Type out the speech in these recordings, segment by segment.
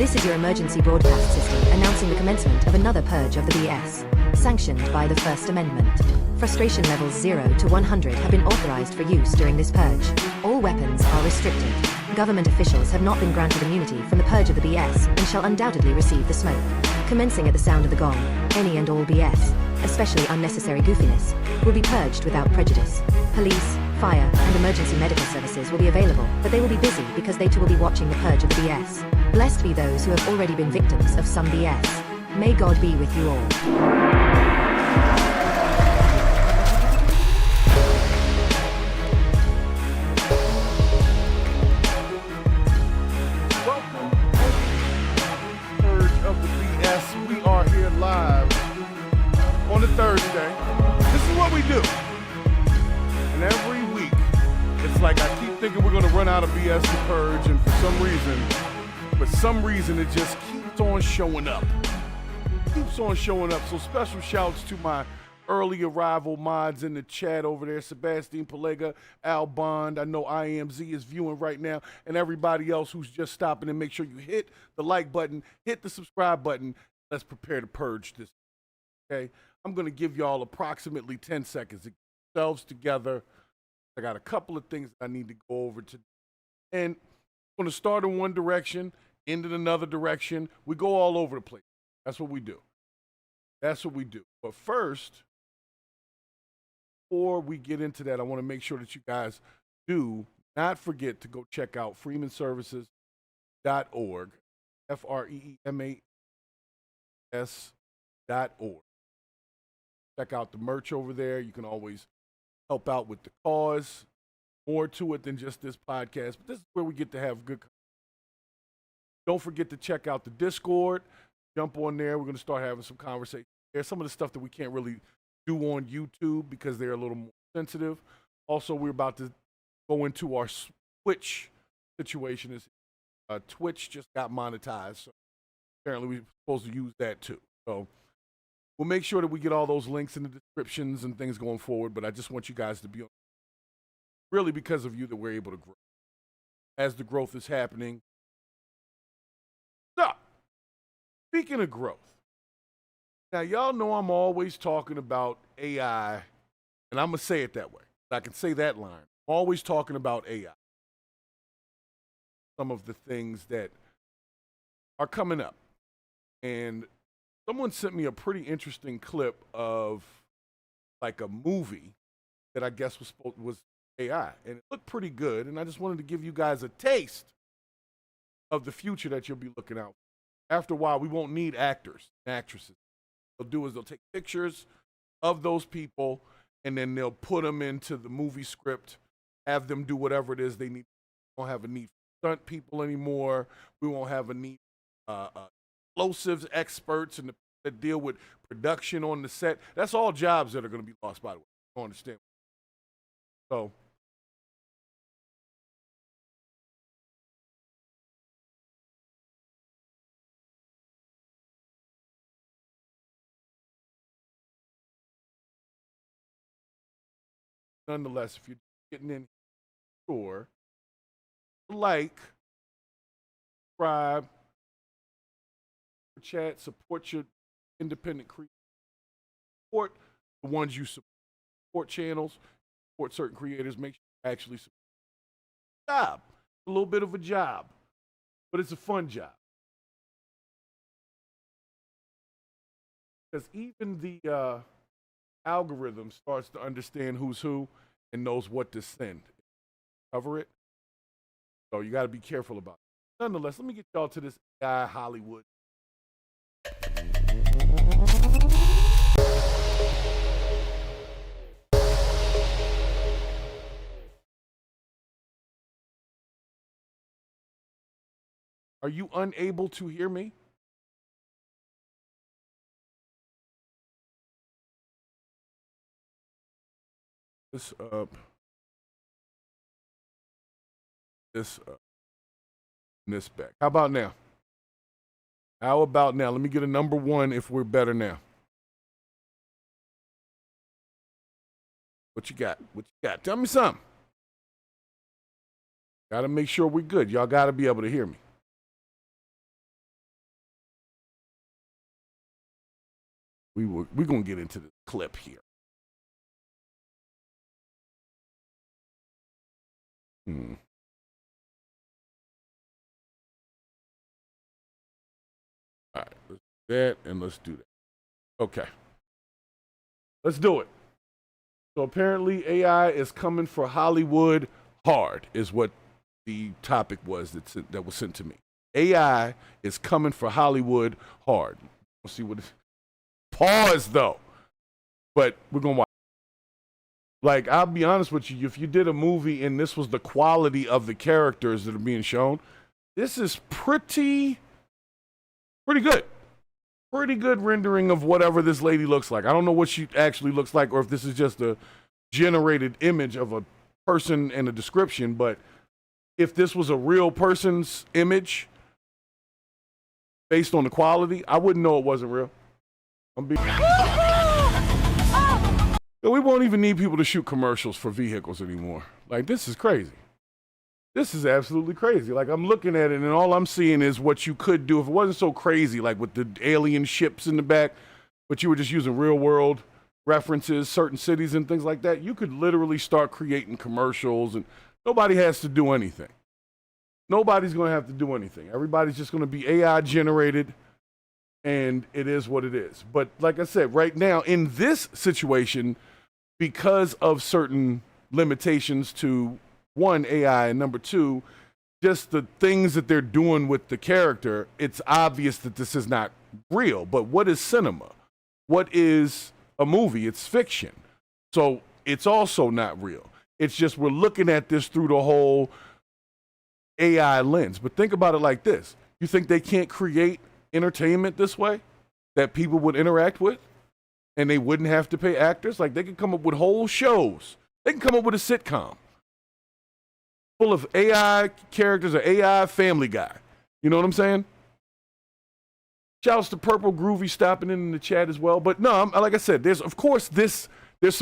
This is your emergency broadcast system announcing the commencement of another purge of the BS, sanctioned by the First Amendment. Frustration levels 0 to 100 have been authorized for use during this purge. All weapons are restricted. Government officials have not been granted immunity from the purge of the BS and shall undoubtedly receive the smoke. Commencing at the sound of the gong, any and all BS, especially unnecessary goofiness, will be purged without prejudice. Police, fire, and emergency medical services will be available, but they will be busy because they too will be watching the purge of the BS. Blessed be those who have already been victims of some BS. May God be with you all. Thursday. This is what we do. And every week, it's like I keep thinking we're going to run out of BS to purge, and for some reason, it just keeps on showing up. So special shouts to my early arrival mods in the chat over there, Sebastian Palega, Al Bond. I know IMZ is viewing right now, and everybody else who's just stopping. And make sure you hit the like button, hit the subscribe button. Let's prepare to purge this. Okay, I'm going to give y'all approximately 10 seconds to get yourselves together. I got a couple of things I need to go over today. And I'm going to start in one direction, end in another direction. We go all over the place. That's what we do. But first, before we get into that, I want to make sure that you guys do not forget to go check out freemanservices.org, FREEMAS.org. Check out the merch over there. You can always help out with the cause. More to it than just this podcast, but this is where we get to have good. Don't forget to check out the Discord. Jump on there. We're going to start having some conversation. There's some of the stuff that we can't really do on YouTube because they're a little more sensitive. Also, we're about to go into our Twitch situation. Twitch just got monetized, so apparently we're supposed to use that too. So we'll make sure that we get all those links in the descriptions and things going forward, but I just want you guys to be on. Really because of you that we're able to grow. As the growth is happening. So, speaking of growth. Now, y'all know I'm always talking about AI, and I'm going to say it that way. I can say that line. I'm always talking about AI. Some of the things that are coming up. And someone sent me a pretty interesting clip of like a movie that I guess was AI, and it looked pretty good, and I just wanted to give you guys a taste of the future that you'll be looking out for. After a while, we won't need actors and actresses. What they'll do is they'll take pictures of those people, and then they'll put them into the movie script, have them do whatever it is they need. We won't have a need for stunt people anymore. We won't have a need explosives experts and that deal with production on the set. That's all jobs that are going to be lost, by the way. I don't understand. So, nonetheless, if you're getting in, sure, like, subscribe, chat, support your independent creators, support the ones you support channels, support certain creators, make sure you actually support a job. A little bit of a job, but it's a fun job. Because even the algorithm starts to understand who's who and knows what to send. Cover it. So you got to be careful about it. Nonetheless, let me get y'all to this guy, Hollywood. Are you unable to hear me? This up. This up. This back. How about now? How about now? Let me get a number one if we're better now. What you got? What you got? Tell me something. Got to make sure we're good. Y'all got to be able to hear me. We're going to get into the clip here. All right, let's do that and let's do that. Okay. Let's do it. So apparently AI is coming for Hollywood hard is what the topic was that was sent to me. AI is coming for Hollywood hard. We'll see what pause though. But we're going to watch. Like, I'll be honest with you, if you did a movie and this was the quality of the characters that are being shown, this is pretty good. pretty good rendering of whatever this lady looks like. I don't know what she actually looks like or if this is just a generated image of a person and a description, but if this was a real person's image based on the quality, I wouldn't know it wasn't real. We won't even need people to shoot commercials for vehicles anymore. Like, this is crazy. This is absolutely crazy. Like, I'm looking at it, and all I'm seeing is what you could do if it wasn't so crazy, like with the alien ships in the back, but you were just using real-world references, certain cities and things like that. You could literally start creating commercials, and nobody has to do anything. Nobody's going to have to do anything. Everybody's just going to be AI-generated, and it is what it is. But like I said, right now, in this situation, because of certain limitations to, one, AI, and number two, just the things that they're doing with the character, it's obvious that this is not real. But what is cinema? What is a movie? It's fiction. So it's also not real. It's just we're looking at this through the whole AI lens. But think about it like this. You think they can't create entertainment this way that people would interact with and they wouldn't have to pay actors? Like, they could come up with whole shows. They can come up with a sitcom full of AI characters or AI Family Guy. You know what I'm saying? Shouts to Purple Groovy stopping in the chat as well. But no, like I said, there's some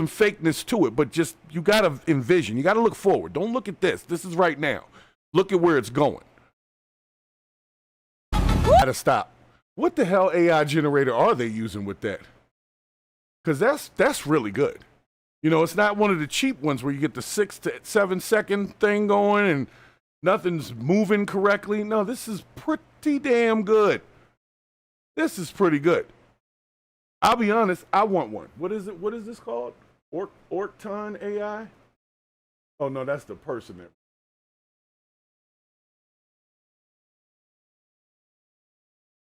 fakeness to it, but just, you got to envision. You got to look forward. Don't look at this. This is right now. Look at where it's going. Gotta stop. What the hell AI generator are they using with that? Because that's really good. You know, it's not one of the cheap ones where you get the 6 to 7 second thing going and nothing's moving correctly. No, this is pretty damn good. This is pretty good. I'll be honest, I want one. What is it? What is this called? Orton AI? Oh no, that's the person there.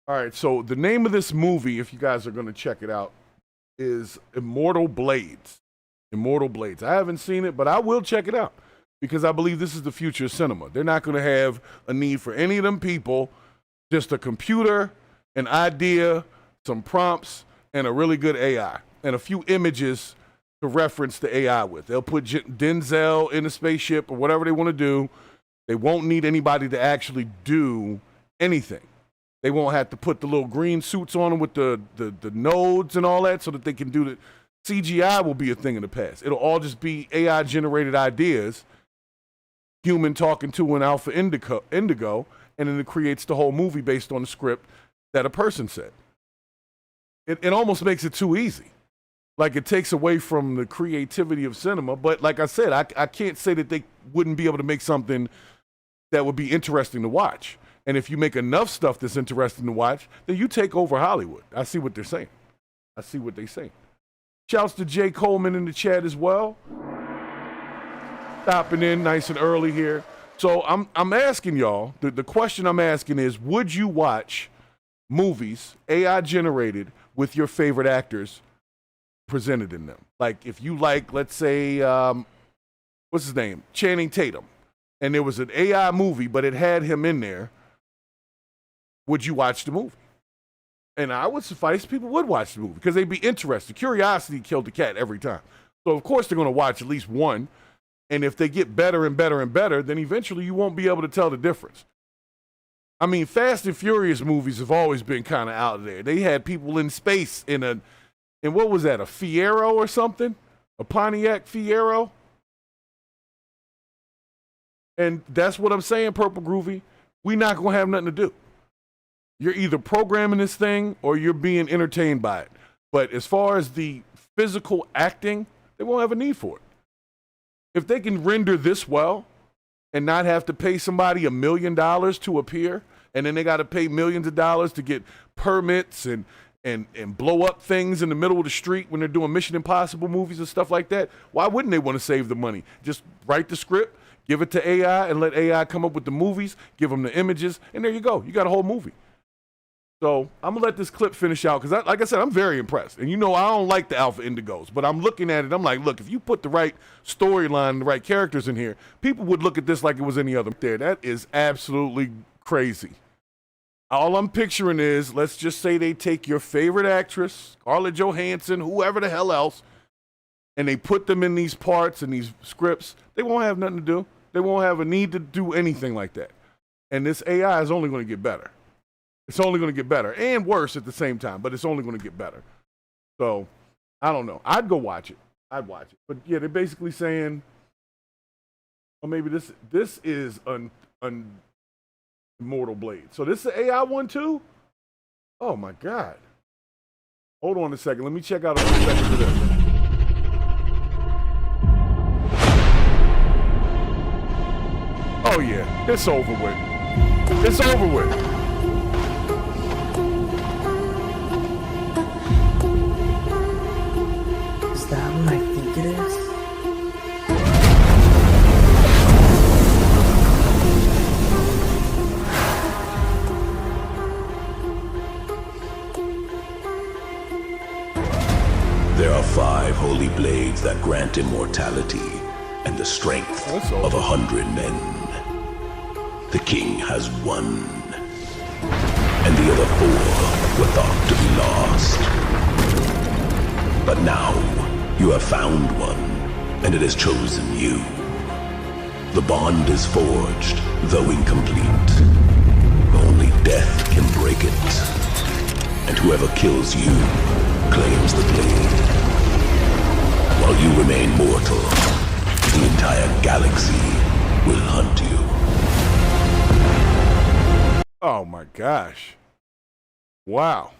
All right, so the name of this movie, if you guys are going to check it out, is Immortal Blades. Immortal Blades. I haven't seen it, but I will check it out because I believe this is the future of cinema. They're not going to have a need for any of them people, just a computer, an idea, some prompts, and a really good AI, and a few images to reference the AI with. They'll put Denzel in a spaceship or whatever they want to do. They won't need anybody to actually do anything. They won't have to put the little green suits on them with the nodes and all that so that they can do the CGI will be a thing in the past. It'll all just be AI generated ideas, human talking to an alpha indigo, and then it creates the whole movie based on the script that a person said. It almost makes it too easy. Like, it takes away from the creativity of cinema. But like I said, I can't say that they wouldn't be able to make something that would be interesting to watch. And if you make enough stuff that's interesting to watch, then you take over Hollywood. I see what they're saying. I see what they're saying. Shouts to Jay Coleman in the chat as well. Stopping in nice and early here. So I'm asking y'all, the question I'm asking is, would you watch movies AI generated with your favorite actors presented in them? Like, if you like, let's say, what's his name? Channing Tatum. And there was an AI movie, but it had him in there. Would you watch the movie? And I would suffice people would watch the movie because they'd be interested. Curiosity killed the cat every time. So, of course, they're going to watch at least one. And if they get better and better and better, then eventually you won't be able to tell the difference. I mean, Fast and Furious movies have always been kind of out there. They had people in space in what was that, a Fiero or something? A Pontiac Fiero? And that's what I'm saying, Purple Groovy. We're not going to have nothing to do. You're either programming this thing or you're being entertained by it. But as far as the physical acting, they won't have a need for it. If they can render this well and not have to pay somebody $1 million to appear, and then they got to pay millions of dollars to get permits and blow up things in the middle of the street when they're doing Mission Impossible movies and stuff like that, why wouldn't they want to save the money? Just write the script, give it to AI, and let AI come up with the movies, give them the images, and there you go. You got a whole movie. So I'm going to let this clip finish out because, like I said, I'm very impressed. And you know I don't like the Alpha Indigos, but I'm looking at it. I'm like, look, if you put the right storyline, the right characters in here, people would look at this like it was any other. There, that is absolutely crazy. All I'm picturing is, let's just say they take your favorite actress, Scarlett Johansson, whoever the hell else, and they put them in these parts and these scripts. They won't have nothing to do. They won't have a need to do anything like that. And this AI is only going to get better. It's only going to get better and worse at the same time, but it's only going to get better. So, I don't know. I'd go watch it. I'd watch it. But yeah, they're basically saying, or maybe this is Immortal Blade. So this is the AI one too? Oh my God. Hold on a second. Let me check out a few seconds of this. Oh yeah, it's over with. It's over with. Is that what I think it is? There are 5 holy blades that grant immortality and the strength of 100 men. The king has 1, and the other 4 were thought to be lost. But now, you have found one, and it has chosen you. The bond is forged, though incomplete. Only death can break it. And whoever kills you claims the blade. While you remain mortal, the entire galaxy will hunt you. Oh my gosh. Wow.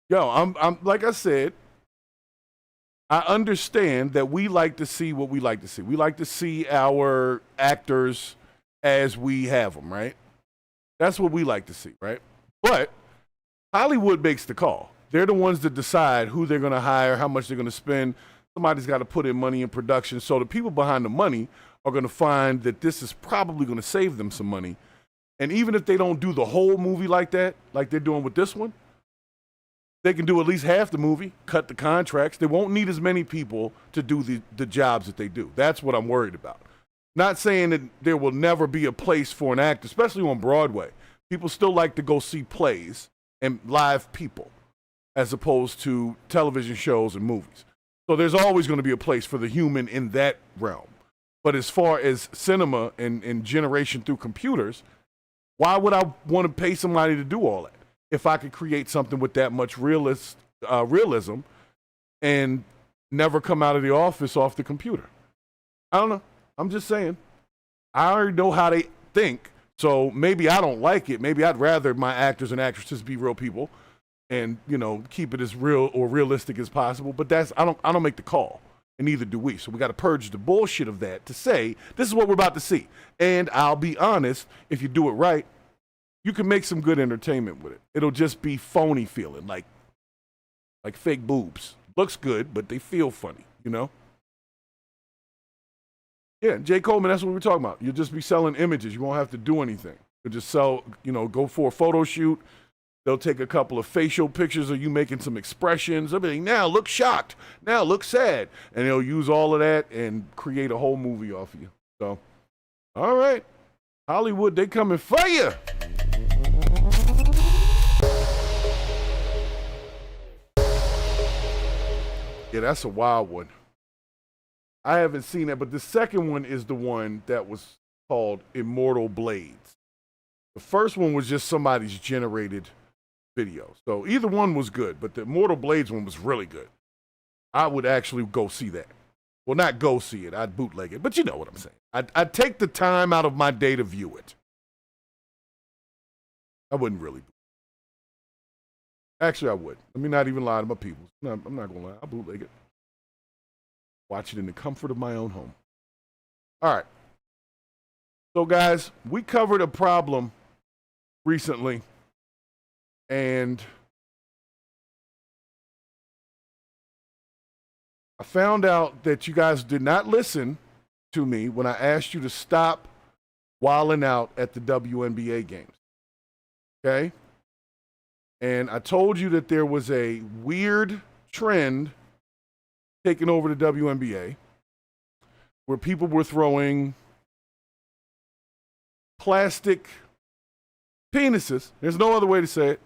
Yo, I'm like I said, I understand that we like to see what we like to see. We like to see our actors as we have them, right? That's what we like to see, right? But Hollywood makes the call. They're the ones that decide who they're going to hire, how much they're going to spend. Somebody's got to put in money in production. So the people behind the money are going to find that this is probably going to save them some money. And even if they don't do the whole movie like that, like they're doing with this one, they can do at least half the movie, cut the contracts. They won't need as many people to do the jobs that they do. That's what I'm worried about. Not saying that there will never be a place for an actor, especially on Broadway. People still like to go see plays and live people as opposed to television shows and movies. So there's always going to be a place for the human in that realm. But as far as cinema and generation through computers, why would I want to pay somebody to do all that if I could create something with that much realism and never come out of the office off the computer? I don't know. I'm just saying. I already know how they think, so maybe I don't like it. Maybe I'd rather my actors and actresses be real people and, you know, keep it as real or realistic as possible. But I don't make the call, and neither do we. So we got to purge the bullshit of that to say this is what we're about to see. And I'll be honest, if you do it right, you can make some good entertainment with it. It'll just be phony feeling, like fake boobs. Looks good, but they feel funny, you know? Yeah, Jay Coleman, that's what we're talking about. You'll just be selling images. You won't have to do anything. You'll just sell, you know, go for a photo shoot. They'll take a couple of facial pictures of you making some expressions. They'll be like, now look shocked. Now look sad. And they'll use all of that and create a whole movie off of you. So, all right. Hollywood, they coming for you. Yeah, that's a wild one. I haven't seen that, but the second one is the one that was called Immortal Blades. The first one was just somebody's generated video. So either one was good, but the Immortal Blades one was really good. I would actually go see that. Well, not go see it. I'd bootleg it, but you know what I'm saying. I'd take the time out of my day to view it. I wouldn't really. Actually, I would. Let me not even lie to my people. No, I'm not going to lie. I'll bootleg it. Watch it in the comfort of my own home. All right. So, guys, we covered a problem recently, and I found out that you guys did not listen to me when I asked you to stop wilding out at the WNBA games. Okay? And I told you that there was a weird trend taking over the WNBA where people were throwing plastic penises, there's no other way to say it,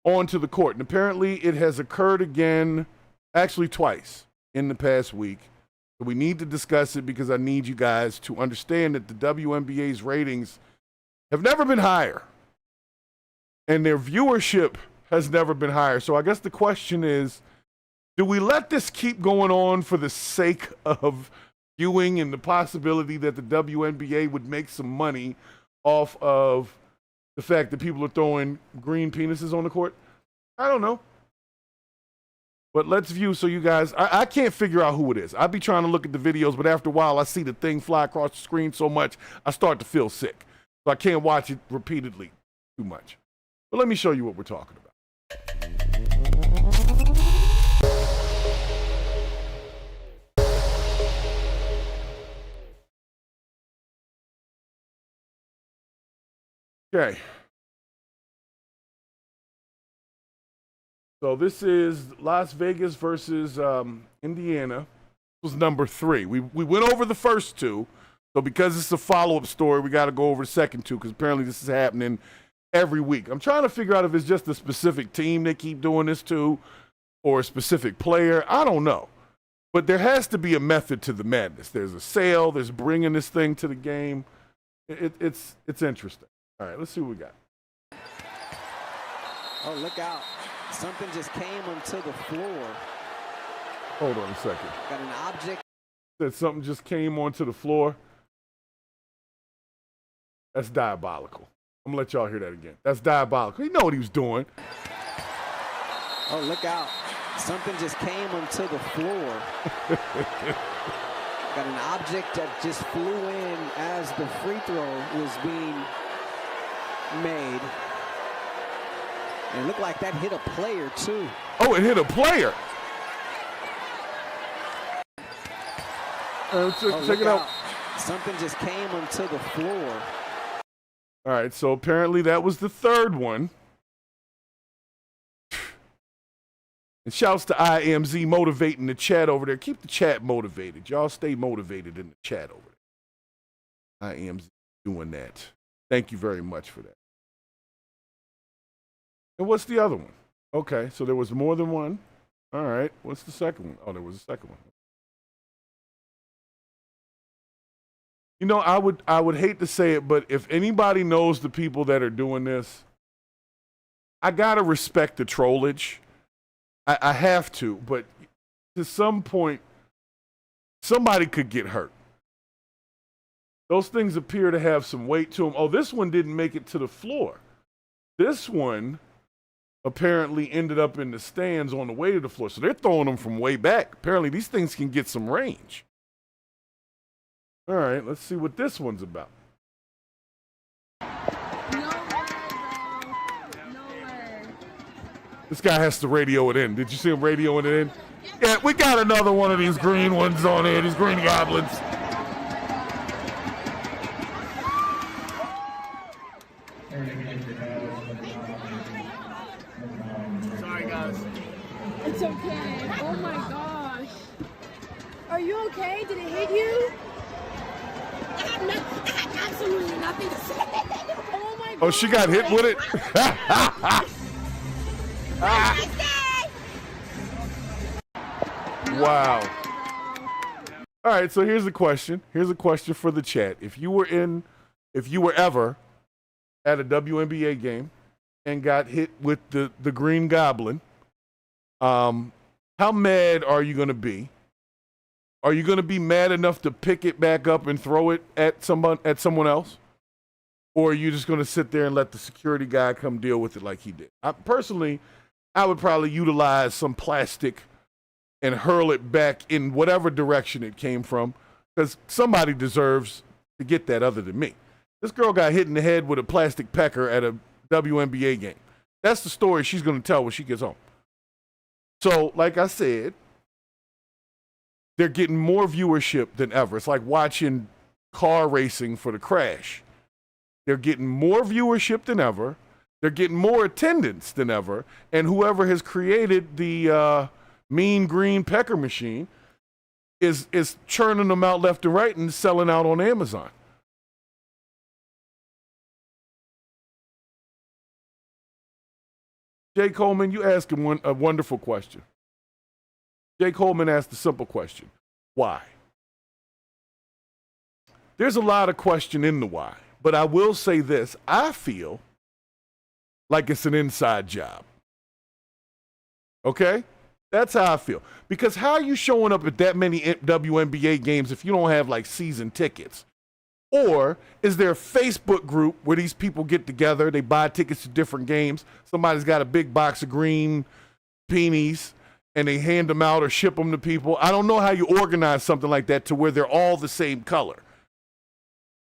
onto the court. And apparently it has occurred again, actually twice in the past week. So we need to discuss it because I need you guys to understand that the WNBA's ratings have never been higher. And their viewership has never been higher. So I guess the question is, do we let this keep going on for the sake of viewing and the possibility that the WNBA would make some money off of the fact that people are throwing green penises on the court? I don't know. But let's view so you guys, I can't figure out who it is. I'd be trying to look at the videos, but after a while, I see the thing fly across the screen so much, I start to feel sick. So I can't watch it repeatedly too much. But let me show you what we're talking about. Okay. So this is Las Vegas versus Indiana. This was number 3. We went over the first 2. So because it's a follow-up story, we got to go over the second 2 because apparently this is happening every week. I'm trying to figure out if it's just a specific team they keep doing this to or a specific player. I don't know. But there has to be a method to the madness. There's a sale. There's bringing this thing to the game. It's interesting. All right, let's see what we got. Oh, look out. Something just came onto the floor. Hold on a second. Got an object. Said something just came onto the floor. That's diabolical. I'm going to let y'all hear that again. That's diabolical. He know what he was doing. Oh, look out. Something just came onto the floor. Got an object that just flew in as the free throw was being made. And it looked like that hit a player, too. Oh, it hit a player. Check it out. Something just came onto the floor. All right, so apparently that was the third one. And shouts to IMZ motivating the chat over there. Keep the chat motivated. Y'all stay motivated in the chat over there. IMZ doing that. Thank you very much for that. And what's the other one? Okay, so there was more than one. All right, what's the second one? Oh, there was a second one. You know, I would hate to say it, but if anybody knows the people that are doing this, I gotta respect the trollage. I have to, but to some point, somebody could get hurt. Those things appear to have some weight to them. Oh, this one didn't make it to the floor. This one apparently ended up in the stands on the way to the floor. So they're throwing them from way back. Apparently these things can get some range. All right, let's see what this one's about. No way, bro. No way. This guy has to radio it in. Did you see him radioing it in? Yeah, we got another one of these green ones on here, these green goblins. Sorry, guys. It's okay. Oh my gosh. Are you okay? Did it hit you? I have absolutely nothing to say. Oh my god. Oh, she got hit with it? Wow. All right, so here's the question. Here's a question for the chat. If you were ever at a WNBA game and got hit with the green goblin, how mad are you going to be? Are you going to be mad enough to pick it back up and throw it at someone else? Or are you just going to sit there and let the security guy come deal with it like he did? Personally, I would probably utilize some plastic and hurl it back in whatever direction it came from, because somebody deserves to get that other than me. This girl got hit in the head with a plastic pecker at a WNBA game. That's the story she's going to tell when she gets home. So, like I said, they're getting more viewership than ever. It's like watching car racing for the crash. They're getting more viewership than ever. They're getting more attendance than ever. And whoever has created the mean green pecker machine is churning them out left and right and selling out on Amazon. Jay Coleman, you asked him a wonderful question. Jay Coleman asked a simple question. Why? There's a lot of question in the why, but I will say this. I feel like it's an inside job. Okay? That's how I feel. Because how are you showing up at that many WNBA games if you don't have like season tickets? Or is there a Facebook group where these people get together, they buy tickets to different games, somebody's got a big box of green beanies, and they hand them out or ship them to people? I don't know how you organize something like that to where they're all the same color.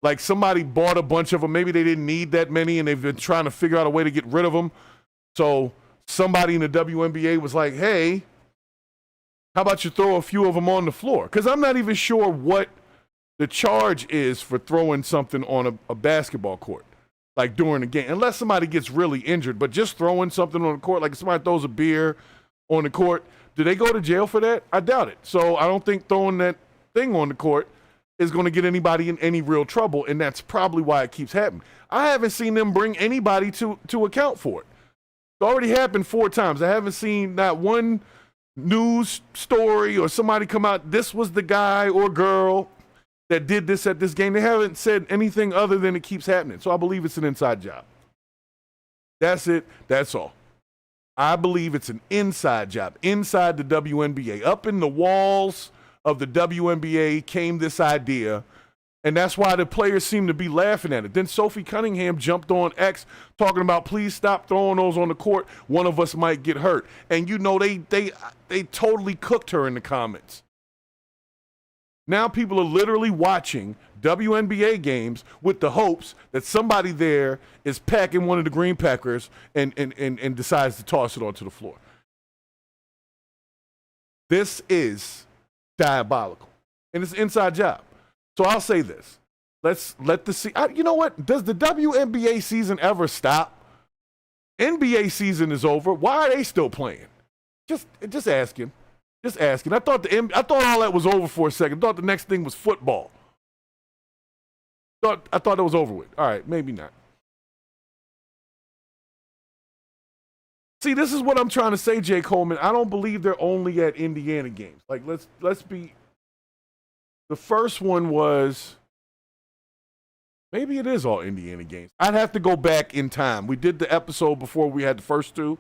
Like somebody bought a bunch of them. Maybe they didn't need that many and they've been trying to figure out a way to get rid of them. So somebody in the WNBA was like, hey, how about you throw a few of them on the floor? Because I'm not even sure what the charge is for throwing something on a basketball court, like during the game, unless somebody gets really injured. But just throwing something on the court, like if somebody throws a beer on the court, do they go to jail for that? I doubt it. So I don't think throwing that thing on the court is going to get anybody in any real trouble, and that's probably why it keeps happening. I haven't seen them bring anybody to account for it. It already happened 4 times. I haven't seen not one news story or somebody come out, this was the guy or girl that did this at this game. They haven't said anything other than it keeps happening. So I believe it's an inside job. That's it. That's all. I believe it's an inside job, inside the WNBA. Up in the walls of the WNBA came this idea, and that's why the players seem to be laughing at it. Then Sophie Cunningham jumped on X talking about, please stop throwing those on the court. One of us might get hurt. And you know, they totally cooked her in the comments. Now people are literally watching WNBA games with the hopes that somebody there is packing one of the green peckers and decides to toss it onto the floor. This is diabolical, and it's an inside job. So I'll say this. Let's let the you know what? Does the WNBA season ever stop? NBA season is over. Why are they still playing? Just asking. Just asking. I thought all that was over for a second. I thought the next thing was football. I thought it was over with. All right, maybe not. See, this is what I'm trying to say, Jay Coleman. I don't believe they're only at Indiana games. Like, let's be. The first one was, maybe it is all Indiana games. I'd have to go back in time. We did the episode before we had the first 2,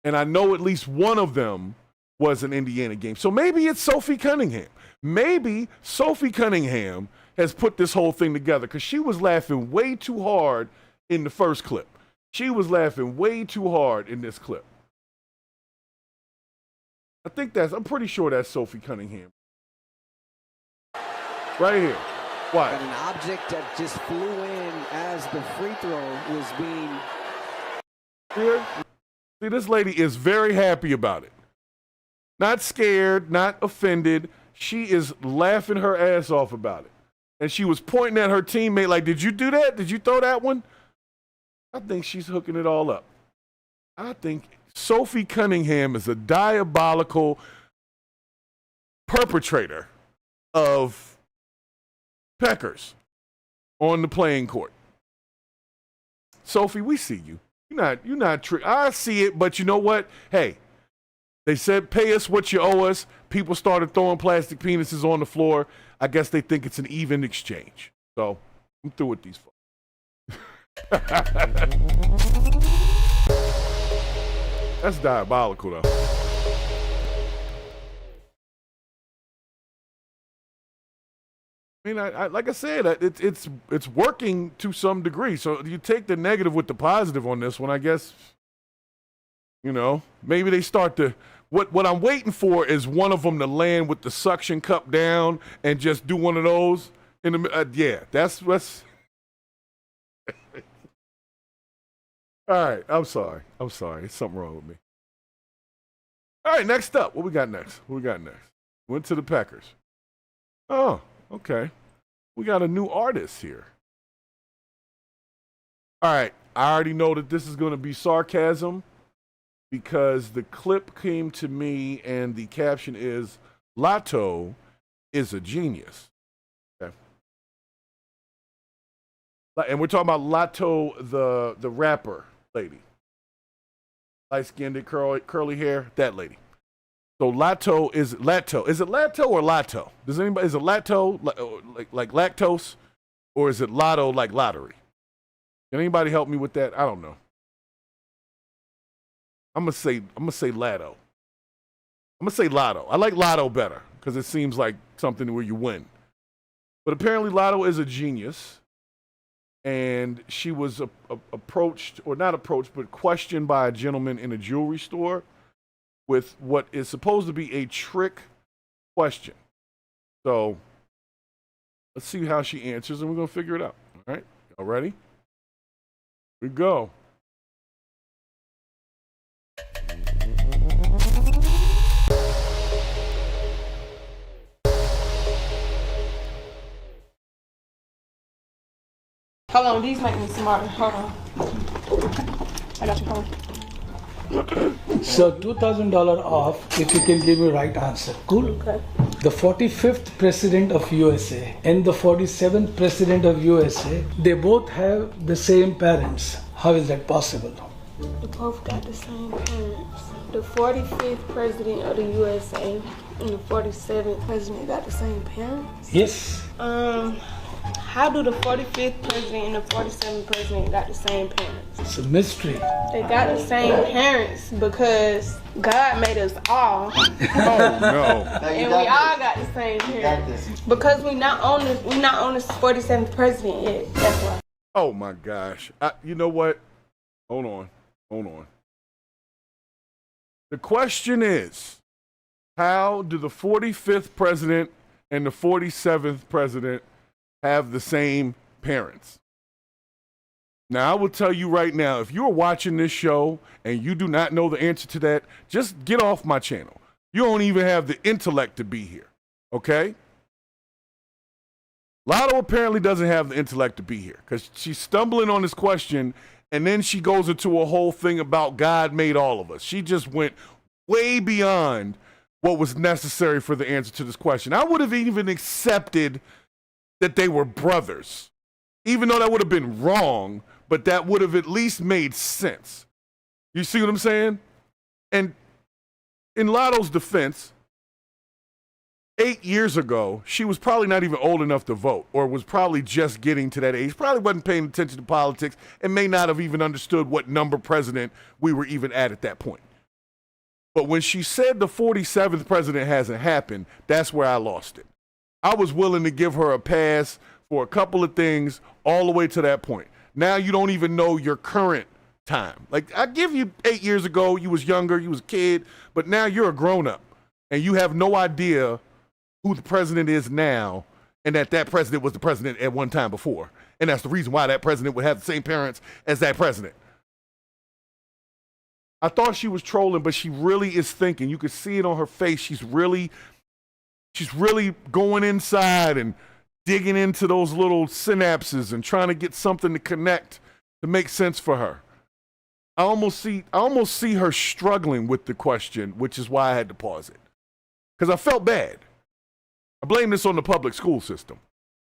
and I know at least one of them was an Indiana game. So maybe it's Sophie Cunningham. Maybe Sophie Cunningham has put this whole thing together because she was laughing way too hard in the first clip. She was laughing way too hard in this clip. I'm pretty sure that's Sophie Cunningham. Right here. Why? An object that just flew in as the free throw was being. See, this lady is very happy about it. Not scared, not offended. She is laughing her ass off about it. And she was pointing at her teammate like, did you do that? Did you throw that one? I think she's hooking it all up. I think Sophie Cunningham is a diabolical perpetrator of peckers on the playing court. Sophie, we see you. You're not I see it, but you know what? Hey, they said pay us what you owe us. People started throwing plastic penises on the floor. I guess they think it's an even exchange. So I'm through with these folks. That's diabolical, though. I mean, I like I said, it's working to some degree. So you take the negative with the positive on this one, I guess. You know, maybe they start to. What I'm waiting for is one of them to land with the suction cup down and just do one of those in the. Yeah, that's what's. All right, I'm sorry. There's something wrong with me. All right, next up. What we got next? Went to the Packers. Oh, okay. We got a new artist here. All right, I already know that this is going to be sarcasm because the clip came to me and the caption is, Latto is a genius. Okay. And we're talking about Latto, the rapper lady. light-skinned, curly hair, that lady. So Latto is Latto. Is it Latto or Latto? Is it Latto like lactose, or is it Lotto like lottery? Can anybody help me with that? I don't know. I'm gonna say Latto. I'm gonna say Lotto. I like Lotto better because it seems like something where you win. But apparently Lotto is a genius, and she was approached, or not approached, but questioned by a gentleman in a jewelry store with what is supposed to be a trick question. So let's see how she answers, and we're gonna figure it out. All right, y'all ready? Here we go. Hold on, these make me smarter. Hold on. I got you. Hold on. So $2,000 off if you can give me right answer. Cool? Okay. The 45th president of USA and the 47th president of USA, they both have the same parents. How is that possible? They both got the same parents. The 45th president of the USA and the 47th president got the same parents? Yes. How do the 45th president and the 47th president got the same parents? It's a mystery. They got the same parents because God made us all. Oh no! And we all got the same parents. Because we not on the 47th president yet. That's why. Oh my gosh! You know what? Hold on. The question is, how do the 45th president and the 47th president have the same parents? Now, I will tell you right now, if you're watching this show and you do not know the answer to that, just get off my channel. You don't even have the intellect to be here, okay? Latto apparently doesn't have the intellect to be here because she's stumbling on this question, and then she goes into a whole thing about God made all of us. She just went way beyond what was necessary for the answer to this question. I would have even accepted that they were brothers, even though that would have been wrong, but that would have at least made sense. You see what I'm saying? And in Latto's defense, 8 years ago, she was probably not even old enough to vote, or was probably just getting to that age, probably wasn't paying attention to politics, and may not have even understood what number president we were even at that point. But when she said the 47th president hasn't happened, that's where I lost it. I was willing to give her a pass for a couple of things all the way to that point. Now you don't even know your current time. Like, I give you 8 years ago, you was younger, you was a kid, but now you're a grown-up, and you have no idea who the president is now, and that president was the president at one time before. And that's the reason why that president would have the same parents as that president. I thought she was trolling, but she really is thinking. You could see it on her face. She's really going inside and digging into those little synapses and trying to get something to connect to make sense for her. I almost see her struggling with the question, which is why I had to pause it. Because I felt bad. I blame this on the public school system.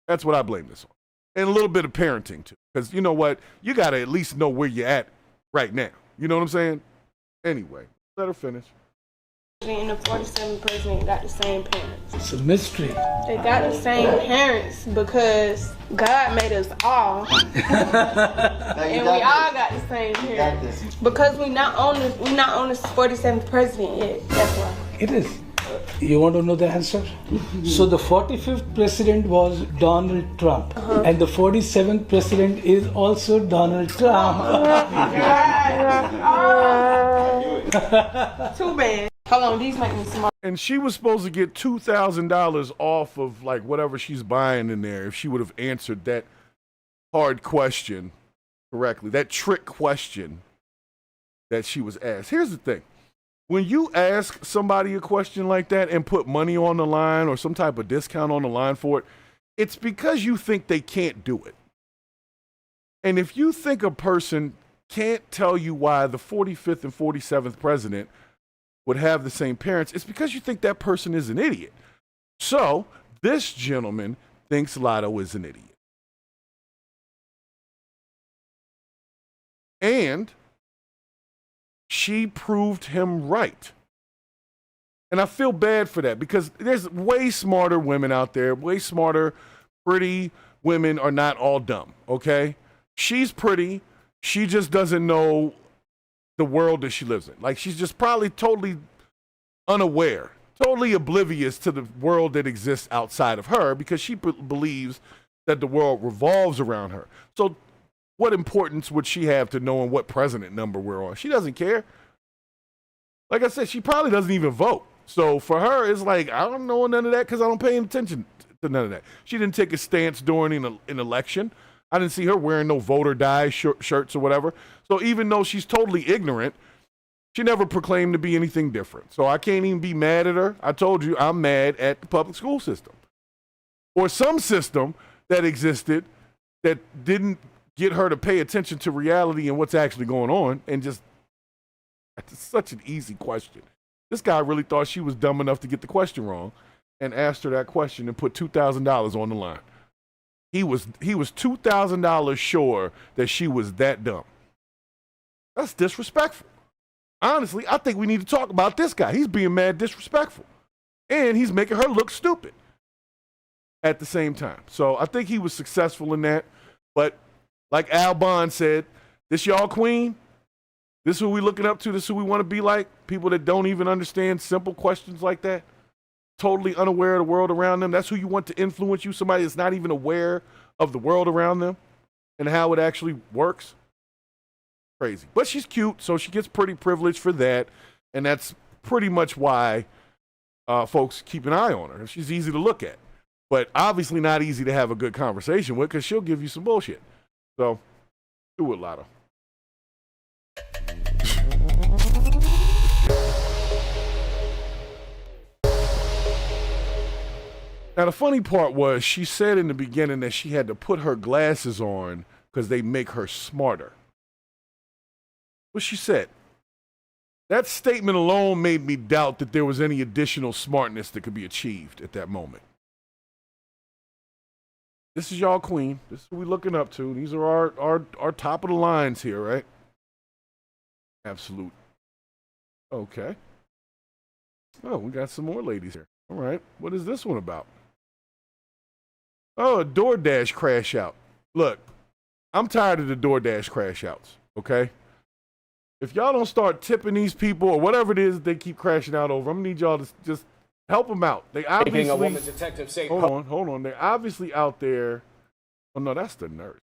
That's what I blame this on. And a little bit of parenting, too. Because you know what? You got to at least know where you're at right now. You know what I'm saying? Anyway, let her finish. And the 47th president got the same parents. It's a mystery. They got the same parents because God made us all. And we all got the same parents. Because we not on the 47th president yet. That's why. It is. You want to know the answer? So the 45th president was Donald Trump. And the 47th president is also Donald Trump. Too bad. Hold on, these make me smart. And she was supposed to get $2,000 off of like whatever she's buying in there if she would have answered that hard question correctly, that trick question that she was asked. Here's the thing. When you ask somebody a question like that and put money on the line or some type of discount on the line for it, it's because you think they can't do it. And if you think a person can't tell you why the 45th and 47th president would have the same parents, it's because you think that person is an idiot. So this gentleman thinks Latto is an idiot. And she proved him right. And I feel bad for that because there's way smarter women out there, way smarter, pretty women are not all dumb, okay? She's pretty. She just doesn't know the world that she lives in. Like, she's just probably totally unaware, totally oblivious to the world that exists outside of her because she believes that the world revolves around her. So what importance would she have to knowing what president number we're on? She doesn't care. Like I said, she probably doesn't even vote. So for her, it's like, I don't know none of that because I don't pay attention to none of that. She didn't take a stance during an election. I didn't see her wearing no vote or die shirts or whatever. So even though she's totally ignorant, she never proclaimed to be anything different. So I can't even be mad at her. I told you I'm mad at the public school system. Or some system that existed that didn't get her to pay attention to reality and what's actually going on. And just, it's such an easy question. This guy really thought she was dumb enough to get the question wrong and asked her that question and put $2,000 on the line. He was $2,000 sure that she was that dumb. That's disrespectful. Honestly, I think we need to talk about this guy. He's being mad disrespectful. And he's making her look stupid at the same time. So I think he was successful in that. But like Al Bond said, this y'all queen? This is who we looking up to? This is who we want to be like? People that don't even understand simple questions like that? Totally unaware of the world around them? That's who you want to influence you? Somebody that's not even aware of the world around them and how it actually works? Crazy. But she's cute, so she gets pretty privileged for that. And that's pretty much why folks keep an eye on her. She's easy to look at. But obviously not easy to have a good conversation with because she'll give you some bullshit. So, do it, Latto. Now, the funny part was she said in the beginning that she had to put her glasses on because they make her smarter. What she said. That statement alone made me doubt that there was any additional smartness that could be achieved at that moment. This is y'all queen. This is who we're looking up to. These are our top of the lines here, right? Absolute. Okay. Oh, we got some more ladies here. All right. What is this one about? Oh, a DoorDash crash out. Look, I'm tired of the DoorDash crash outs, okay? If y'all don't start tipping these people or whatever it is they keep crashing out over, I'm gonna need y'all to just help them out. They obviously. A woman detective say, hold on. They're obviously out there. Oh no, that's the nurse.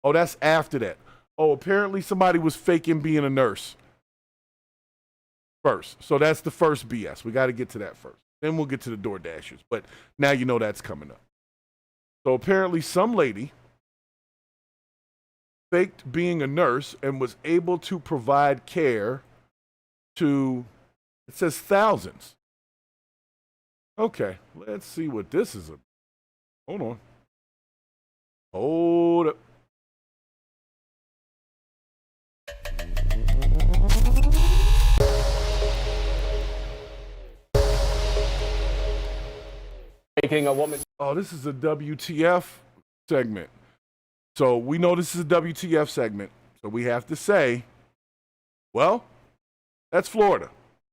Oh, that's after that. Oh, apparently somebody was faking being a nurse first. So that's the first BS. We got to get to that first. Then we'll get to the DoorDashers. But now you know that's coming up. So apparently some lady faked being a nurse and was able to provide care to, it says thousands. Okay, let's see what this is. Hold on. Hold up. Making a woman. Oh, this is a WTF segment. So we know this is a WTF segment. So we have to say, well, that's Florida.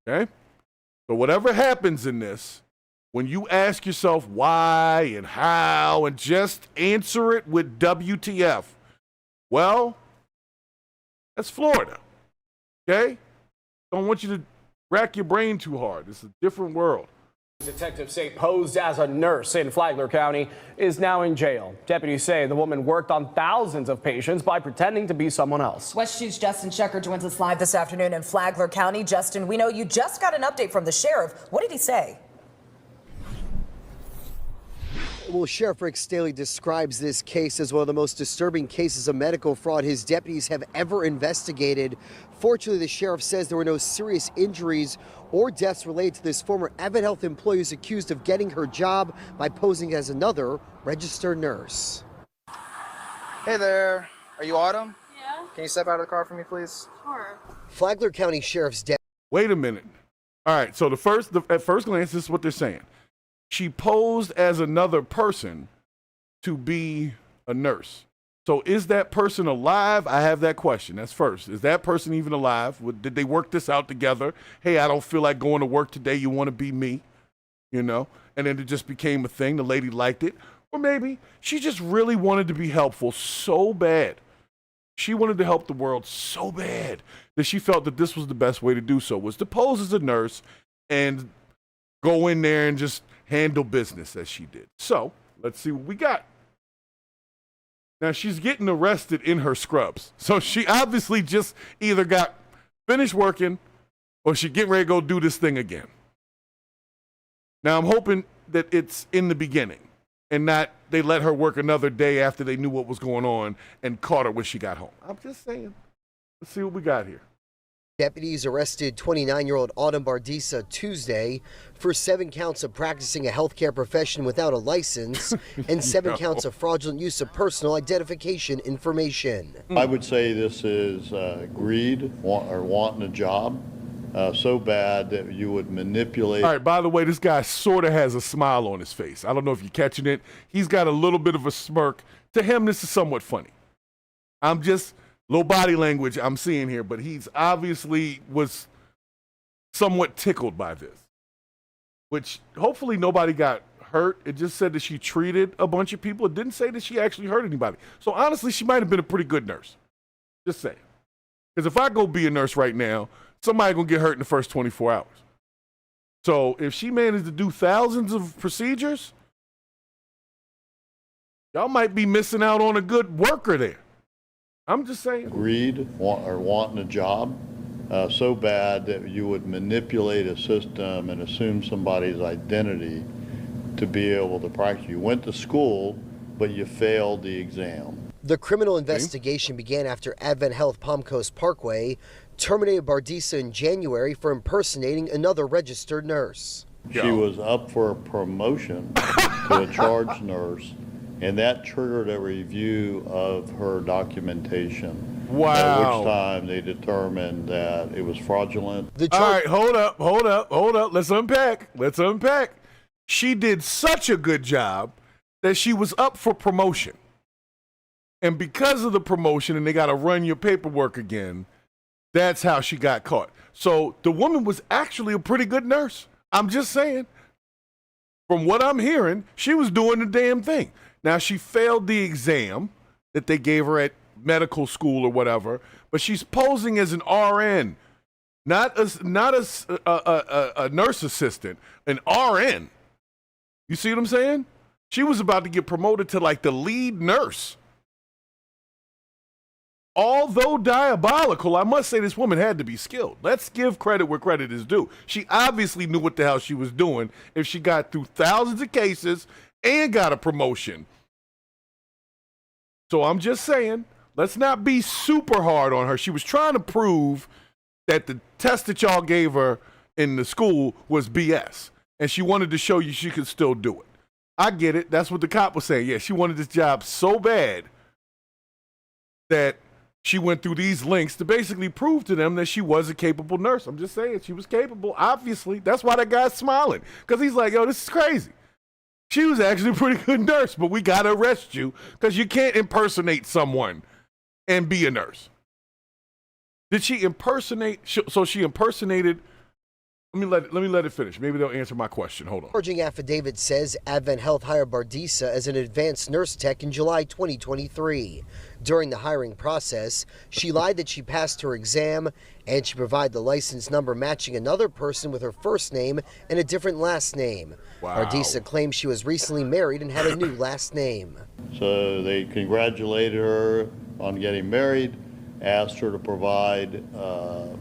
Okay? So whatever happens in this, when you ask yourself why and how and just answer it with WTF, well, that's Florida. Okay? Don't want you to rack your brain too hard. It's a different world. Detectives say posed as a nurse in Flagler County is now in jail. Deputies say the woman worked on thousands of patients by pretending to be someone else. West 2's Justin Shecker joins us live this afternoon in Flagler County. Justin, we know you just got an update from the sheriff. What did he say? Well, Sheriff Rick Staley describes this case as one of the most disturbing cases of medical fraud his deputies have ever investigated. Fortunately, the sheriff says there were no serious injuries or deaths related to this former Avid Health employee who's accused of getting her job by posing as another registered nurse. Hey there, are you Autumn? Yeah. Can you step out of the car for me, please? Sure. Flagler County Sheriff's deputy. Wait a minute. All right, so at first glance, this is what they're saying. She posed as another person to be a nurse. So is that person alive? I have that question. That's first. Is that person even alive? Did they work this out together? Hey, I don't feel like going to work today. You want to be me? You know? And then it just became a thing. The lady liked it. Or maybe she just really wanted to be helpful so bad. She wanted to help the world so bad that she felt that this was the best way to do so, was to pose as a nurse and go in there and just handle business as she did. So let's see what we got. Now, she's getting arrested in her scrubs. So she obviously just either got finished working or she getting ready to go do this thing again. Now, I'm hoping that it's in the beginning and not they let her work another day after they knew what was going on and caught her when she got home. I'm just saying. Let's see what we got here. Deputies arrested 29-year-old Autumn Bardisa Tuesday for 7 counts of practicing a healthcare profession without a license and 7 counts of fraudulent use of personal identification information. I would say this is greed or wanting a job so bad that you would manipulate. All right, by the way, this guy sort of has a smile on his face. I don't know if you're catching it. He's got a little bit of a smirk. To him, this is somewhat funny. I'm just... little body language I'm seeing here, but he's obviously was somewhat tickled by this, which hopefully nobody got hurt. It just said that she treated a bunch of people. It didn't say that she actually hurt anybody. So honestly, she might have been a pretty good nurse. Just saying. Because if I go be a nurse right now, somebody going to get hurt in the first 24 hours. So if she managed to do thousands of procedures, y'all might be missing out on a good worker there. I'm just saying. Greed or wanting a job so bad that you would manipulate a system and assume somebody's identity to be able to practice. You went to school, but you failed the exam. The criminal investigation began after Advent Health Palm Coast Parkway terminated Bardisa in January for impersonating another registered nurse. She was up for a promotion to a charge nurse, and that triggered a review of her documentation. Wow. At which time they determined that it was fraudulent. All right, hold up. Let's unpack. She did such a good job that she was up for promotion. And because of the promotion, and they got to run your paperwork again, that's how she got caught. So the woman was actually a pretty good nurse. I'm just saying. From what I'm hearing, she was doing the damn thing. Now, she failed the exam that they gave her at medical school or whatever, but she's posing as an RN, not a nurse assistant, an RN. You see what I'm saying? She was about to get promoted to like the lead nurse. Although diabolical, I must say this woman had to be skilled. Let's give credit where credit is due. She obviously knew what the hell she was doing if she got through thousands of cases and got a promotion. So I'm just saying, let's not be super hard on her. She was trying to prove that the test that y'all gave her in the school was BS. And she wanted to show you she could still do it. I get it. That's what the cop was saying. Yeah, she wanted this job so bad that she went through these links to basically prove to them that she was a capable nurse. I'm just saying, she was capable, obviously. That's why that guy's smiling, because he's like, yo, this is crazy. She was actually a pretty good nurse, but we got to arrest you because you can't impersonate someone and be a nurse. Did she impersonate? So she impersonated. Let me let it finish. Maybe they'll answer my question. Hold on. Purging affidavit says Advent Health hired Bardisa as an advanced nurse tech in July 2023. During the hiring process, she lied that she passed her exam, and she provided the license number matching another person with her first name and a different last name. Wow. Bardisa claims she was recently married and had a new last name. So they congratulated her on getting married, asked her to provide a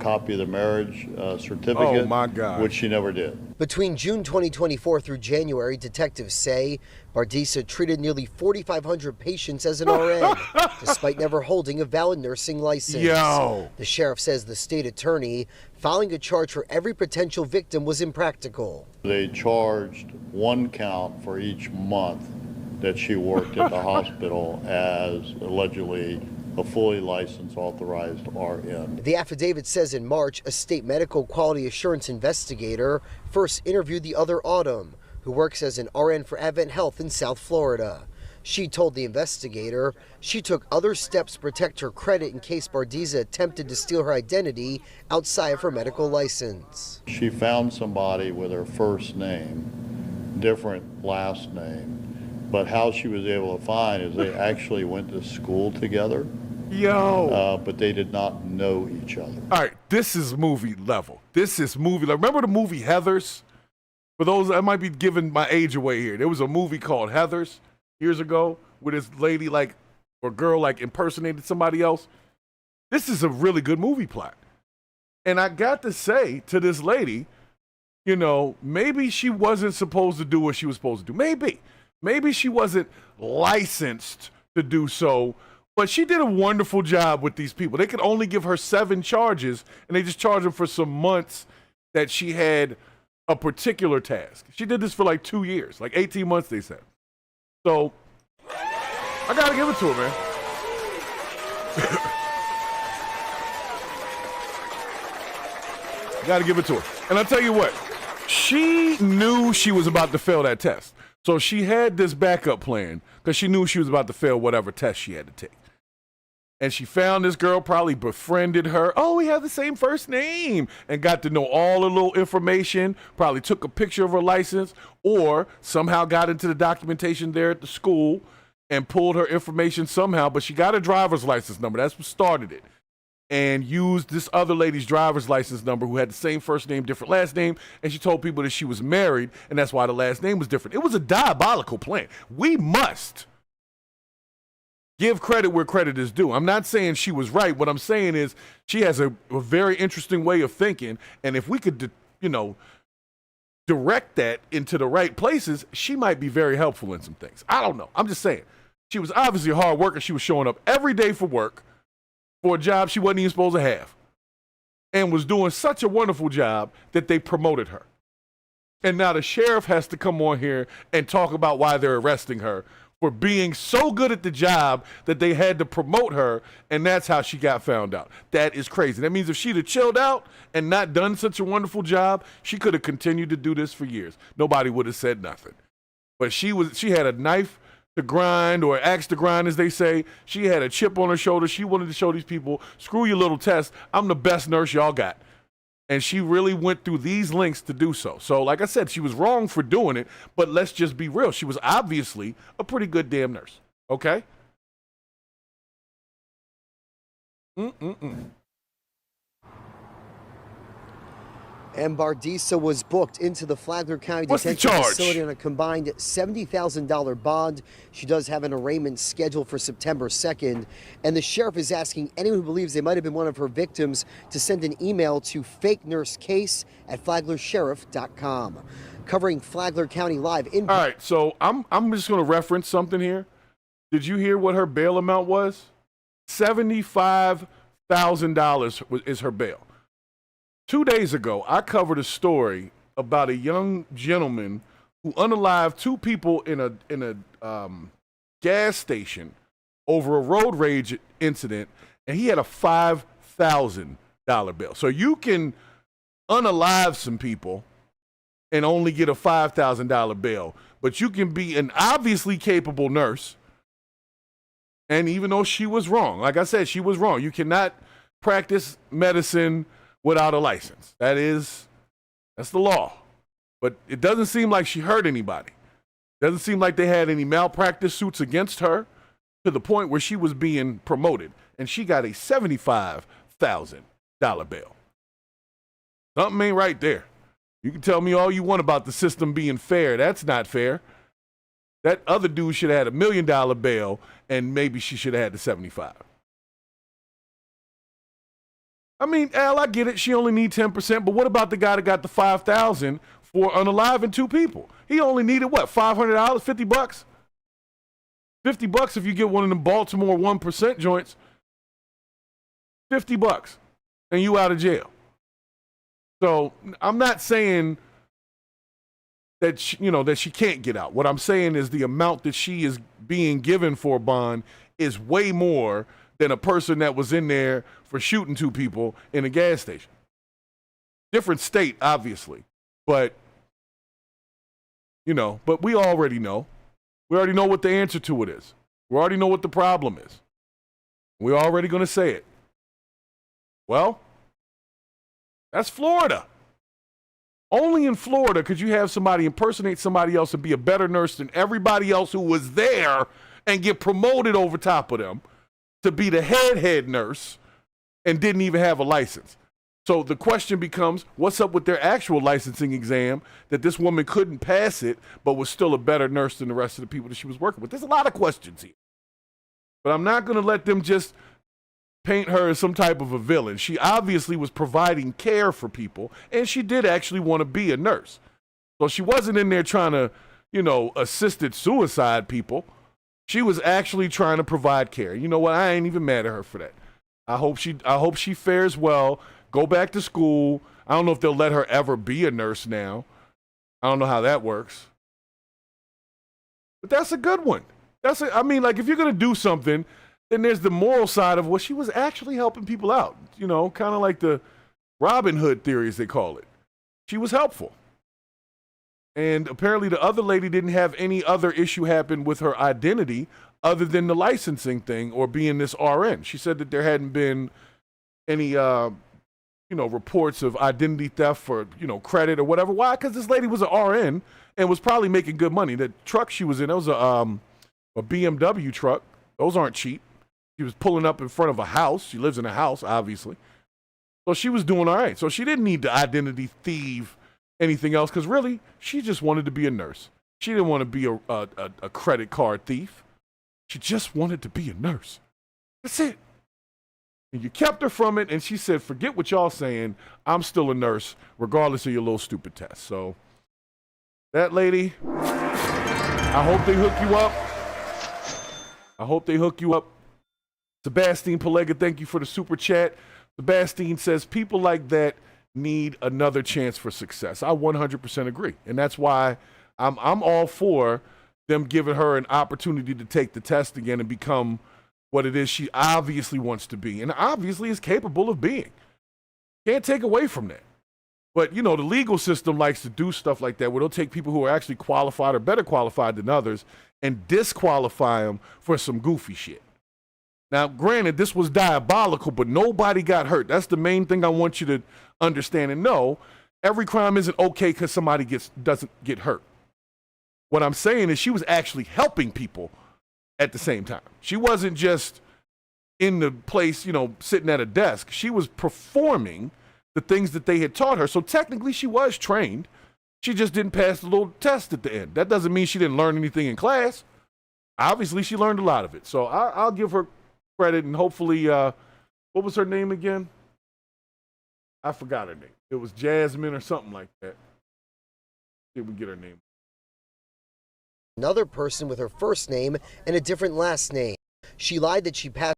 copy of the marriage certificate, oh my God, which she never did. Between June 2024 through January, detectives say Bardisa treated nearly 4,500 patients as an RN, despite never holding a valid nursing license. Yo. The sheriff says the state attorney filing a charge for every potential victim was impractical. They charged 1 count for each month that she worked at the hospital as allegedly a fully licensed, authorized RN. The affidavit says in March, a state medical quality assurance investigator first interviewed the other Autumn, who works as an RN for Advent Health in South Florida. She told the investigator she took other steps to protect her credit in case Bardiza attempted to steal her identity outside of her medical license. She found somebody with her first name, different last name, but how she was able to find is they actually went to school together. But they did not know each other. All right, this is movie level. This is movie level. Remember the movie Heathers? For those, I might be giving my age away here. There was a movie called Heathers years ago where this lady or girl impersonated somebody else. This is a really good movie plot. And I got to say to this lady, maybe she wasn't supposed to do what she was supposed to do. Maybe she wasn't licensed to do so. But she did a wonderful job with these people. They could only give her 7 charges, and they just charged her for some months that she had a particular task. She did this for 2 years, 18 months, they said. So, I got to give it to her, man. Got to give it to her. And I'll tell you what, she knew she was about to fail that test. So she had this backup plan because she knew she was about to fail whatever test she had to take. And she found this girl, probably befriended her. Oh, we have the same first name. And got to know all the little information, probably took a picture of her license, or somehow got into the documentation there at the school and pulled her information somehow. But she got a driver's license number. That's what started it. And used this other lady's driver's license number who had the same first name, different last name. And she told people that she was married, and that's why the last name was different. It was a diabolical plan. We must give credit where credit is due. I'm not saying she was right. What I'm saying is she has a very interesting way of thinking. And if we could, direct that into the right places, she might be very helpful in some things. I don't know. I'm just saying. She was obviously a hard worker. She was showing up every day for work for a job she wasn't even supposed to have, and was doing such a wonderful job that they promoted her. And now the sheriff has to come on here and talk about why they're arresting her for being so good at the job that they had to promote her, and that's how she got found out. That is crazy. That means if she'd have chilled out and not done such a wonderful job, she could have continued to do this for years. Nobody would have said nothing. But she had a knife to grind, or axe to grind, as they say. She had a chip on her shoulder. She wanted to show these people, screw your little test. I'm the best nurse y'all got. And she really went through these lengths to do so. So, like I said, she was wrong for doing it, but let's just be real. She was obviously a pretty good damn nurse. Okay? And Bardiza was booked into the Flagler County Detention Facility on a combined $70,000 bond. She does have an arraignment scheduled for September 2nd. And the sheriff is asking anyone who believes they might have been one of her victims to send an email to fakenurse@flaglersheriff.com. Covering Flagler County Live in... All right, so I'm just going to reference something here. Did you hear what her bail amount was? $75,000 is her bail. 2 days ago, I covered a story about a young gentleman who unalived 2 people in a gas station over a road rage incident, and he had a $5,000 bail. So you can unalive some people and only get a $5,000 bail, but you can be an obviously capable nurse. And even though she was wrong, like I said, she was wrong. You cannot practice medicine without a license. That's the law. But it doesn't seem like she hurt anybody. Doesn't seem like they had any malpractice suits against her to the point where she was being promoted. And she got a $75,000 bail. Something ain't right there. You can tell me all you want about the system being fair. That's not fair. That other dude should have had $1 million bail, and maybe she should have had the 75. I mean, Al, I get it. She only needs 10%, but what about the guy that got the $5,000 for unaliving 2 people? He only needed what, $500, $50? $50 if you get one of them Baltimore 1% joints. $50, and you out of jail. So I'm not saying that she can't get out. What I'm saying is the amount that she is being given for a bond is way more than a person that was in there for shooting 2 people in a gas station. Different state, obviously, but we already know. We already know what the answer to it is. We already know what the problem is. We're already going to say it. Well, that's Florida. Only in Florida could you have somebody impersonate somebody else and be a better nurse than everybody else who was there and get promoted over top of them to be the head nurse and didn't even have a license. So the question becomes, what's up with their actual licensing exam that this woman couldn't pass it but was still a better nurse than the rest of the people that she was working with? There's a lot of questions here. But I'm not going to let them just paint her as some type of a villain. She obviously was providing care for people, and she did actually want to be a nurse. So she wasn't in there trying to, assisted suicide people. She was actually trying to provide care. You know what? I ain't even mad at her for that. I hope she fares well. Go back to school. I don't know if they'll let her ever be a nurse now. I don't know how that works. But that's a good one. If you're going to do something, then there's the moral side of, well, she was actually helping people out. Kind of like the Robin Hood theory, as they call it. She was helpful. And apparently the other lady didn't have any other issue happen with her identity other than the licensing thing or being this RN. She said that there hadn't been any, reports of identity theft for, credit or whatever. Why? Because this lady was an RN and was probably making good money. The truck she was in, that was a BMW truck. Those aren't cheap. She was pulling up in front of a house. She lives in a house, obviously. So she was doing all right. So she didn't need to identity thieve anything else because really, she just wanted to be a nurse. She didn't want to be a credit card thief. She just wanted to be a nurse. That's it. And you kept her from it, and she said, forget what y'all saying. I'm still a nurse, regardless of your little stupid test. So that lady, I hope they hook you up. Sebastian Pelega, thank you for the super chat. Sebastian says, people like that need another chance for success. I 100% agree. And that's why I'm all for them giving her an opportunity to take the test again and become what it is she obviously wants to be and obviously is capable of being. Can't take away from that. But, the legal system likes to do stuff like that where they'll take people who are actually qualified or better qualified than others and disqualify them for some goofy shit. Now, granted, this was diabolical, but nobody got hurt. That's the main thing I want you to understand and know. Every crime isn't okay because somebody doesn't get hurt. What I'm saying is she was actually helping people at the same time. She wasn't just in the place, sitting at a desk. She was performing the things that they had taught her. So technically she was trained. She just didn't pass the little test at the end. That doesn't mean she didn't learn anything in class. Obviously she learned a lot of it. So I'll give her credit, and hopefully, what was her name again? I forgot her name. It was Jasmine or something like that. See if we get her name. Another person with her first name and a different last name. She lied that she passed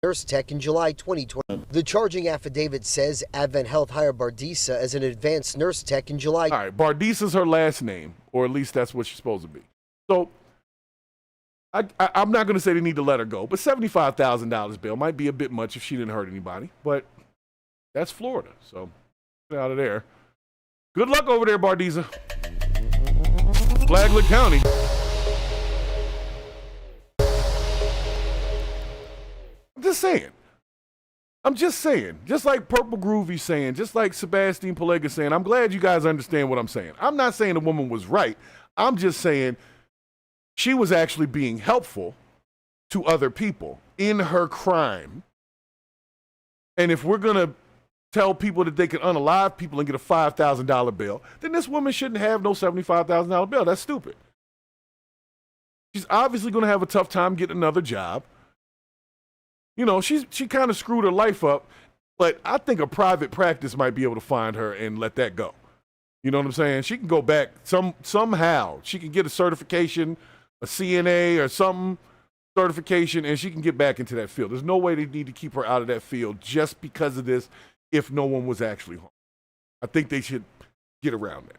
nurse tech in July 2020. The charging affidavit says Advent Health hired Bardisa as an advanced nurse tech in July. All right, Bardisa's her last name, or at least that's what she's supposed to be. So I'm not going to say they need to let her go, but $75,000 bail might be a bit much if she didn't hurt anybody. But that's Florida, so get out of there. Good luck over there, Bardisa. Flagler County. I'm just saying. Just like Purple Groovy saying, just like Sebastian Pelega saying, I'm glad you guys understand what I'm saying. I'm not saying the woman was right. I'm just saying she was actually being helpful to other people in her crime. And if we're going to tell people that they can unalive people and get a $5,000 bail, then this woman shouldn't have no $75,000 bail. That's stupid. She's obviously going to have a tough time getting another job. She kind of screwed her life up, but I think a private practice might be able to find her and let that go. You know what I'm saying? She can go back somehow. She can get a certification, a CNA or some certification, and she can get back into that field. There's no way they need to keep her out of that field just because of this if no one was actually harmed. I think they should get around that.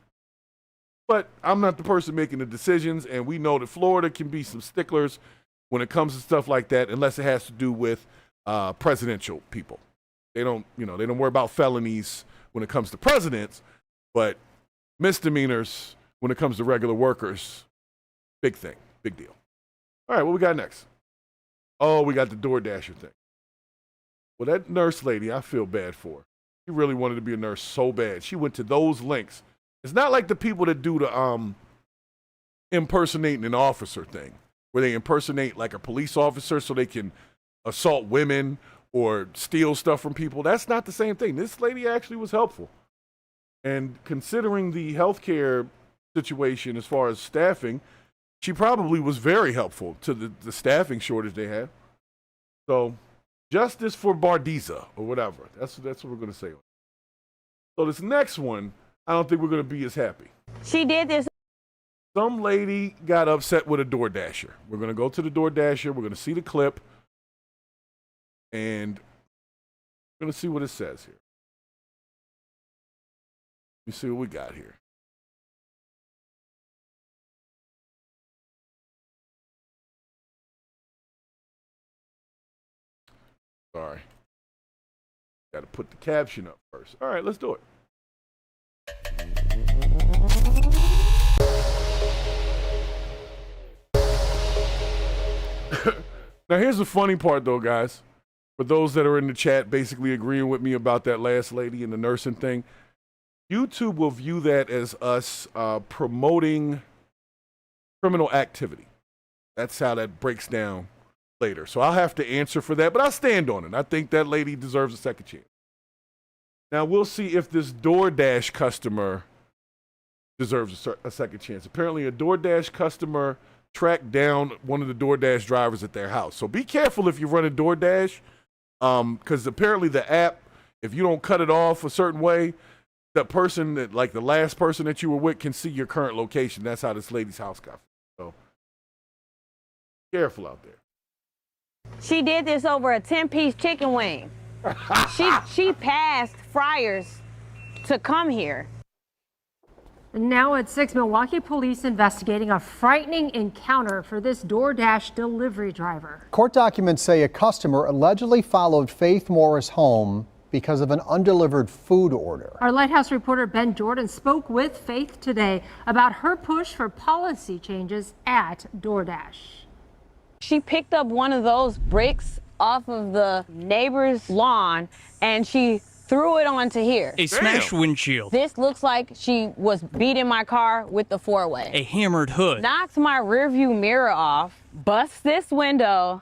But I'm not the person making the decisions, and we know that Florida can be some sticklers when it comes to stuff like that, unless it has to do with presidential people. They don't worry about felonies when it comes to presidents, but misdemeanors when it comes to regular workers, big thing. big deal. All right, what we got next? Oh, we got the DoorDasher thing. Well, that nurse lady, I feel bad for her. She really wanted to be a nurse so bad. She went to those lengths. It's not like the people that do the impersonating an officer thing, where they impersonate like a police officer so they can assault women or steal stuff from people. That's not the same thing. This lady actually was helpful. And considering the healthcare situation as far as staffing, she probably was very helpful to the staffing shortage they have. So, justice for Bardiza or whatever. That's what we're going to say. So this next one, I don't think we're going to be as happy. She did this. Some lady got upset with a DoorDasher. We're going to go to the DoorDasher. We're going to see the clip. And we're going to see what it says here. Let me see what we got here. Sorry. Got to put the caption up first. All right, let's do it. Now, here's the funny part, though, guys. For those that are in the chat basically agreeing with me about that last lady and the nursing thing, YouTube will view that as us promoting criminal activity. That's how that breaks down later. So I'll have to answer for that, but I'll stand on it. I think that lady deserves a second chance. Now, we'll see if this DoorDash customer deserves a second chance. Apparently, a DoorDash customer tracked down one of the DoorDash drivers at their house. So be careful if you run a DoorDash, because apparently the app, if you don't cut it off a certain way, the person that, like the last person that you were with, can see your current location. That's how this lady's house got. So careful out there. She did this over a 10-piece chicken wing. She passed fryers to come here. Now at 6, Milwaukee police investigating a frightening encounter for this DoorDash delivery driver. Court documents say a customer allegedly followed Faith Morris home because of an undelivered food order. Our Lighthouse reporter Ben Jordan spoke with Faith today about her push for policy changes at DoorDash. She picked up one of those bricks off of the neighbor's lawn and she threw it onto here. A smashed windshield. This looks like she was beating my car with the four-way. A hammered hood. Knocks my rearview mirror off, busts this window,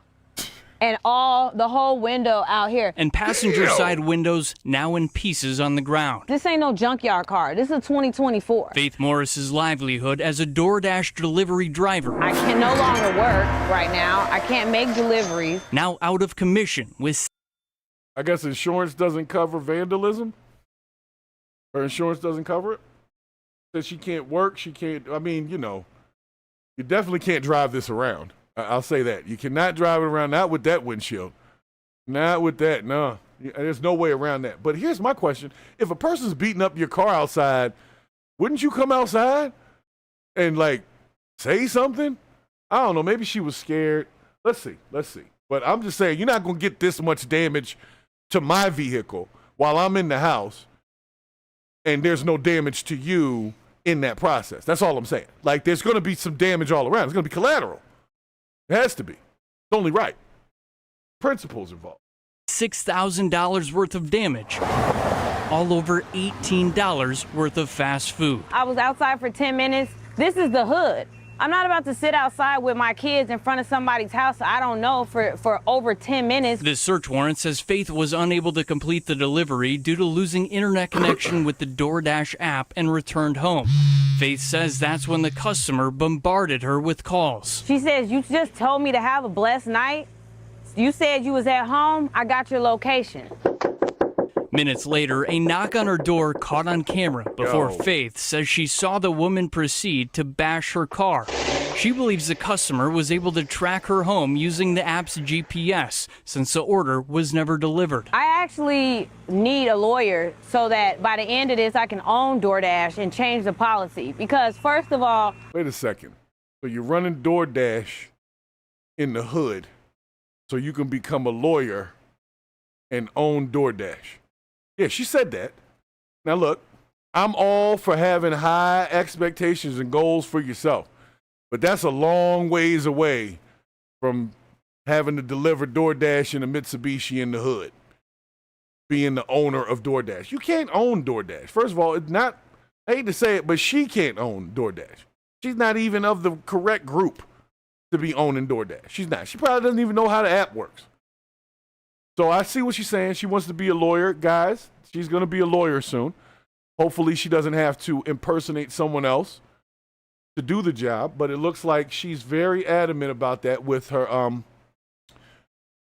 and the whole window out here. And passenger side windows now in pieces on the ground. This ain't no junkyard car. This is a 2024. Faith Morris's livelihood as a DoorDash delivery driver. I can no longer work right now. I can't make deliveries. Now out of commission with... I guess insurance doesn't cover vandalism? Her insurance doesn't cover it? Says she can't work, she can't, I mean, you know, you definitely can't drive this around. I'll say that. You cannot drive it around, not with that windshield. Not with that, no. There's no way around that. But here's my question. If a person's beating up your car outside, wouldn't you come outside and, like, say something? I don't know. Maybe she was scared. Let's see. But I'm just saying, you're not going to get this much damage to my vehicle while I'm in the house and there's no damage to you in that process. That's all I'm saying. Like, there's going to be some damage all around. It's going to be collateral. It has to be. It's only right. Principles involved. $6,000 worth of damage. All over $18 worth of fast food. I was outside for 10 minutes. This is the hood. I'm not about to sit outside with my kids in front of somebody's house I don't know for over 10 minutes. This search warrant says Faith was unable to complete the delivery due to losing internet connection with the DoorDash app and returned home. Faith says that's when the customer bombarded her with calls. She says, "You just told me to have a blessed night. You said you was at home. I got your location." Minutes later, a knock on her door caught on camera before Faith says she saw the woman proceed to bash her car. She believes the customer was able to track her home using the app's GPS since the order was never delivered. I actually need a lawyer so that by the end of this, I can own DoorDash and change the policy. Because first of all... Wait a second. So you're running DoorDash in the hood so you can become a lawyer and own DoorDash. Yeah, she said that. Now, look, I'm all for having high expectations and goals for yourself. But that's a long ways away from having to deliver DoorDash in a Mitsubishi in the hood, being the owner of DoorDash. You can't own DoorDash. First of all, it's not, I hate to say it, but she can't own DoorDash. She's not even of the correct group to be owning DoorDash. She's not. She probably doesn't even know how the app works. So I see what she's saying. She wants to be a lawyer. Guys, she's going to be a lawyer soon. Hopefully she doesn't have to impersonate someone else to do the job, but it looks like she's very adamant about that with her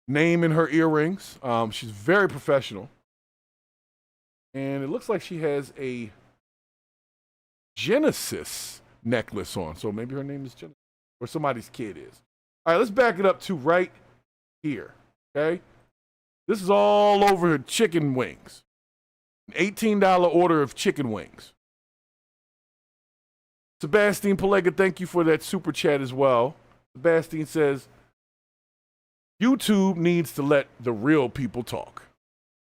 name in her earrings. She's very professional. And it looks like she has a Genesis necklace on. So maybe her name is Genesis, or somebody's kid is. All right, let's back it up to right here, okay? This is all over her chicken wings. An $18 order of chicken wings. Sebastian Palega, thank you for that super chat as well. Sebastian says, YouTube needs to let the real people talk.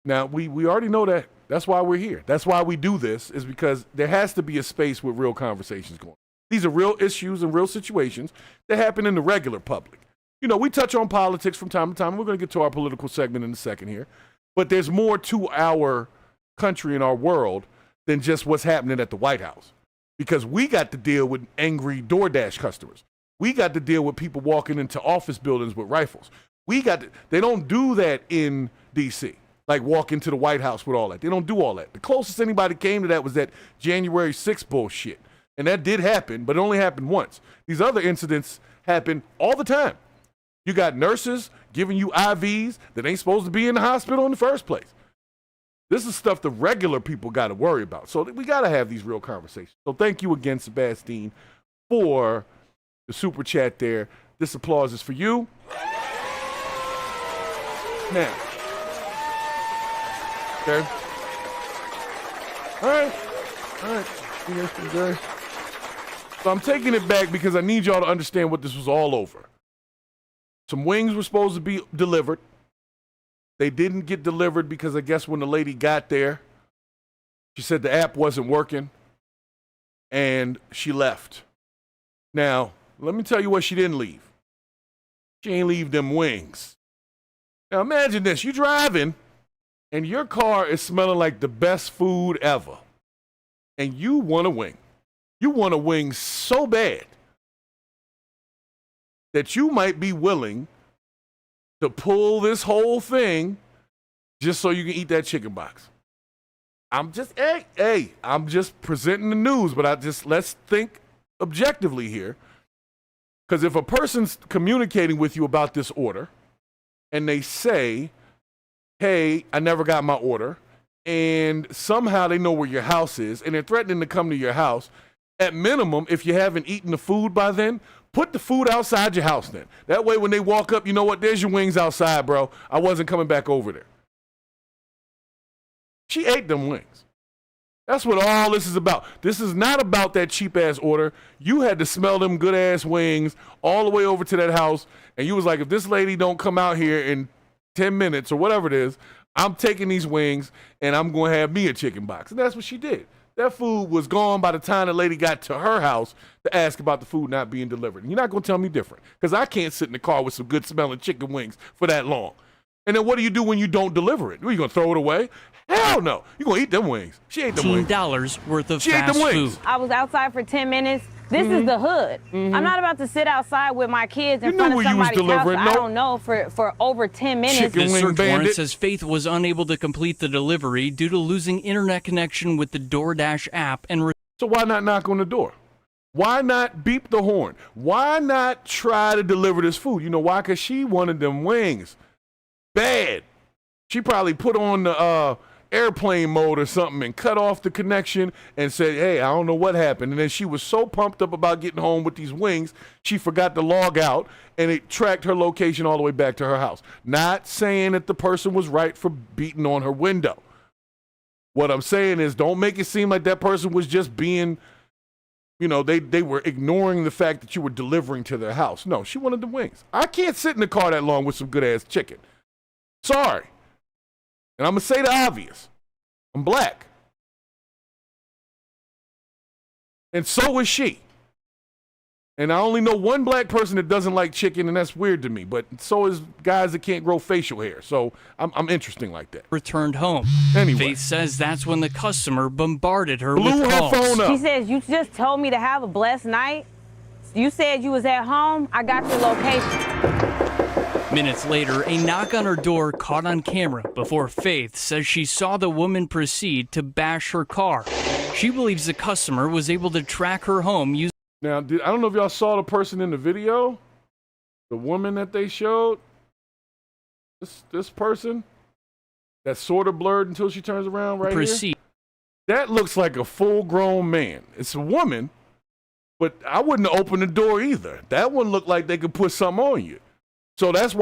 Now, we already know that. That's why we're here. That's why we do this, is because there has to be a space with real conversations going on. These are real issues and real situations that happen in the regular public. You know, we touch on politics from time to time. We're going to get to our political segment in a second here. But there's more to our country and our world than just what's happening at the White House. Because we got to deal with angry DoorDash customers. We got to deal with people walking into office buildings with rifles. They don't do that in D.C., like walk into the White House with all that. They don't do all that. The closest anybody came to that was that January 6th bullshit. And that did happen, but it only happened once. These other incidents happen all the time. You got nurses giving you IVs that ain't supposed to be in the hospital in the first place. This is stuff the regular people got to worry about. So we got to have these real conversations. So thank you again, Sebastian, for the super chat there. This applause is for you. Now. Okay. All right. Yes, so I'm taking it back because I need y'all to understand what this was all over. Some wings were supposed to be delivered. They didn't get delivered because I guess when the lady got there, she said the app wasn't working, and she left. Now, let me tell you what she didn't leave. She ain't leave them wings. Now, imagine this. You're driving, and your car is smelling like the best food ever, and you want a wing. You want a wing so bad that you might be willing to pull this whole thing just so you can eat that chicken box. I'm just presenting the news, but let's think objectively here. Because if a person's communicating with you about this order and they say, hey, I never got my order, and somehow they know where your house is and they're threatening to come to your house, at minimum, if you haven't eaten the food by then, put the food outside your house then. That way when they walk up, you know what, there's your wings outside, bro. I wasn't coming back over there. She ate them wings. That's what all this is about. This is not about that cheap-ass order. You had to smell them good-ass wings all the way over to that house, and you was like, if this lady don't come out here in 10 minutes or whatever it is, I'm taking these wings, and I'm going to have me a chicken box. And that's what she did. That food was gone by the time the lady got to her house to ask about the food not being delivered. And you're not going to tell me different, because I can't sit in the car with some good-smelling chicken wings for that long. And then what do you do when you don't deliver it? Are you going to throw it away? Hell no. You're going to eat them wings. She ate them wings. $18 worth of she fast ate them wings. food. I was outside for 10 minutes. This is the hood. I'm not about to sit outside with my kids in front of somebody's house I don't know for over 10 minutes. The search warrant says Faith was unable to complete the delivery due to losing internet connection with the DoorDash app. So why not knock on the door? Why not beep the horn? Why not try to deliver this food? You know why? Because she wanted them wings bad. She probably put on the airplane mode or something and cut off the connection and said, hey, I don't know what happened. And then she was so pumped up about getting home with these wings, she forgot to log out, and it tracked her location all the way back to her house. Not saying that the person was right for beating on her window. What I'm saying is, don't make it seem like that person was just being, you know, they were ignoring the fact that you were delivering to their house. No, she wanted the wings. I can't sit in the car that long with some good-ass chicken. Sorry. And I'm going to say the obvious. I'm black. And so is she. And I only know one black person that doesn't like chicken, and that's weird to me. But so is guys that can't grow facial hair. So I'm interesting like that. Returned home. Anyway. Faith says that's when the customer bombarded her Blew with her calls. phone up. She says, you just told me to have a blessed night. You said you was at home. I got your location. Minutes later, a knock on her door caught on camera before Faith says she saw the woman proceed to bash her car. She believes the customer was able to track her home using. Now, I don't know if y'all saw the person in the video, the woman that they showed. This person that's sort of blurred until she turns around right here. That looks like a full-grown man. It's a woman, but I wouldn't have opened the door either. That one looked like they could put something on you. So that's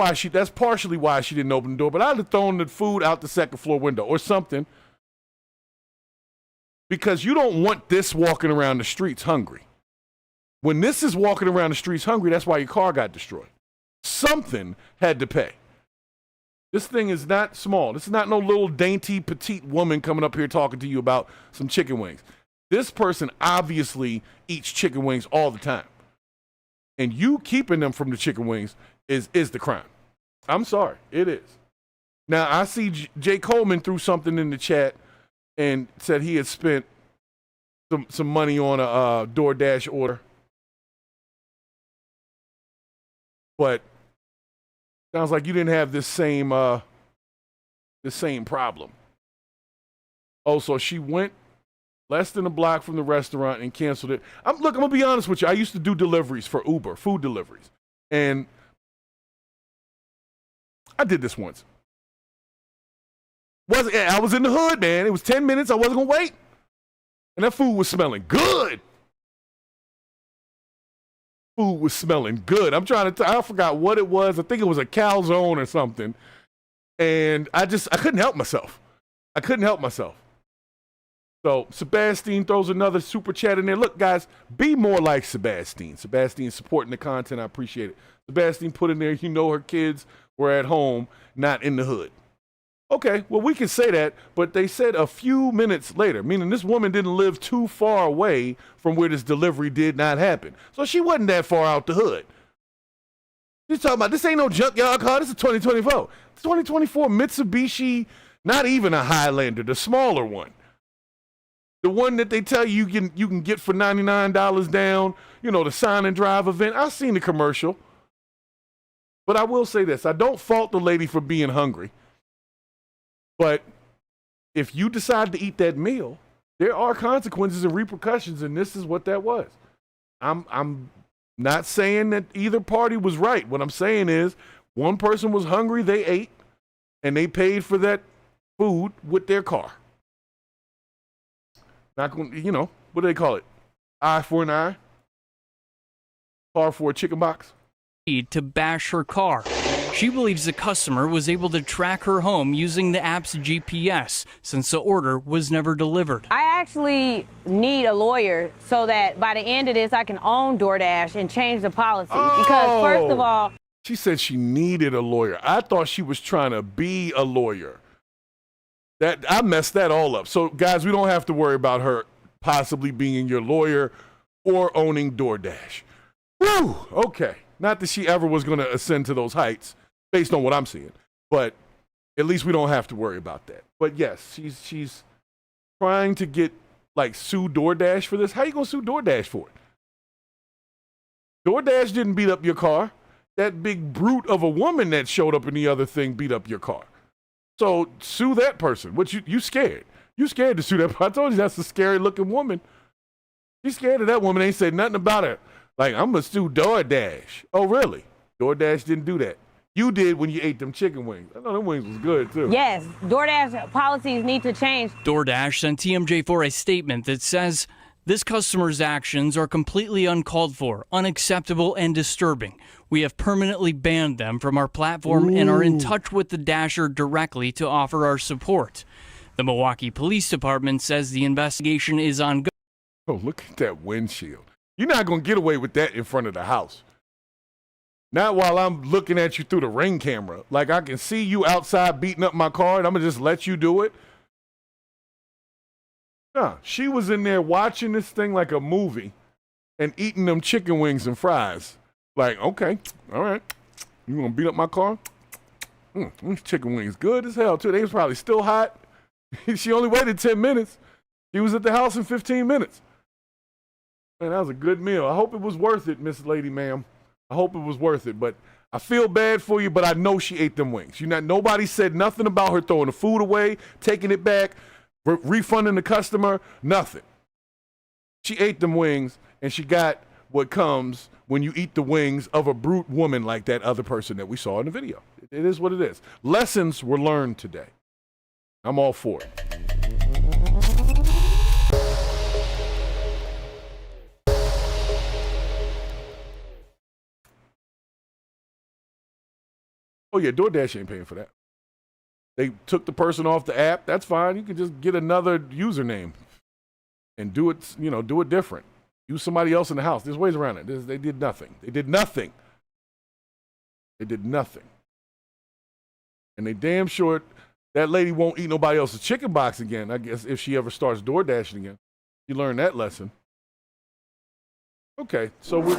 partially why she didn't open the door. But I'd have thrown the food out the second floor window or something, because you don't want this walking around the streets hungry. When this is walking around the streets hungry, that's why your car got destroyed. Something had to pay. This thing is not small. This is not no little dainty, petite woman coming up here talking to you about some chicken wings. This person obviously eats chicken wings all the time. And you keeping them from the chicken wings is the crime. I'm sorry, it is. Now, I see Jay Coleman threw something in the chat and said he had spent some money on a DoorDash order. But sounds like you didn't have this same problem. Oh, so she went less than a block from the restaurant and canceled it. I'm gonna be honest with you. I used to do deliveries for Uber, food deliveries, and I did this once. I was in the hood, man. It was 10 minutes. I wasn't gonna wait, and that food was smelling good. Food was smelling good. I'm trying to I forgot what it was. I think it was a calzone or something. And I couldn't help myself. So Sebastian throws another super chat in there. Look, guys, be more like Sebastian. Sebastian's supporting the content. I appreciate it. Sebastian put in there, her kids were at home, not in the hood. Okay, well, we can say that, but they said a few minutes later, meaning this woman didn't live too far away from where this delivery did not happen. So she wasn't that far out the hood. She's talking about, this ain't no junkyard car, this is 2024. It's 2024 Mitsubishi, not even a Highlander, the smaller one. The one that they tell you can get for $99 down, the sign and drive event. I've seen the commercial. But I will say this, I don't fault the lady for being hungry. But if you decide to eat that meal, there are consequences and repercussions, and this is what that was. I'm not saying that either party was right. What I'm saying is one person was hungry, they ate, and they paid for that food with their car. Not going, what do they call it? Eye for an eye? Car for a chicken box? To bash her car. She believes the customer was able to track her home using the app's GPS since the order was never delivered. I actually need a lawyer so that by the end of this, I can own DoorDash and change the policy. Because first of all, she said she needed a lawyer. I thought she was trying to be a lawyer. I messed that all up. So guys, we don't have to worry about her possibly being your lawyer or owning DoorDash. Woo! Okay. Not that she ever was going to ascend to those heights, based on what I'm seeing. But at least we don't have to worry about that. But yes, she's trying to sue DoorDash for this. How you going to sue DoorDash for it? DoorDash didn't beat up your car. That big brute of a woman that showed up in the other thing beat up your car. So sue that person. What you scared? You scared to sue that person. I told you that's a scary looking woman. She's scared of that woman. Ain't said nothing about her. Like, I'm going to sue DoorDash. Oh, really? DoorDash didn't do that. You did when you ate them chicken wings. I know them wings was good, too. yes, DoorDash policies need to change. DoorDash sent TMJ4 a statement that says this customer's actions are completely uncalled for, unacceptable, and disturbing. We have permanently banned them from our platform and are in touch with the Dasher directly to offer our support. The Milwaukee Police Department says the investigation is ongoing. Oh, look at that windshield. You're not going to get away with that in front of the house. Not while I'm looking at you through the Ring camera. Like, I can see you outside beating up my car, and I'm going to just let you do it. No, she was in there watching this thing like a movie, and eating them chicken wings and fries. Like, okay, all right. You gonna beat up my car? These chicken wings good as hell, too. They was probably still hot. She only waited 10 minutes. She was at the house in 15 minutes. Man, that was a good meal. I hope it was worth it, Miss Lady Ma'am. I hope it was worth it. But I feel bad for you, but I know she ate them wings. Nobody said nothing about her throwing the food away, taking it back, refunding the customer, nothing. She ate them wings, and she got what comes when you eat the wings of a brute woman like that other person that we saw in the video. It is what it is. Lessons were learned today. I'm all for it. Oh, yeah, DoorDash ain't paying for that. They took the person off the app. That's fine. You can just get another username and do it, do it different. Use somebody else in the house. There's ways around it. They did nothing. They did nothing. They did nothing. And they damn sure that lady won't eat nobody else's chicken box again, I guess, if she ever starts DoorDashing again. She learned that lesson. Okay, so we're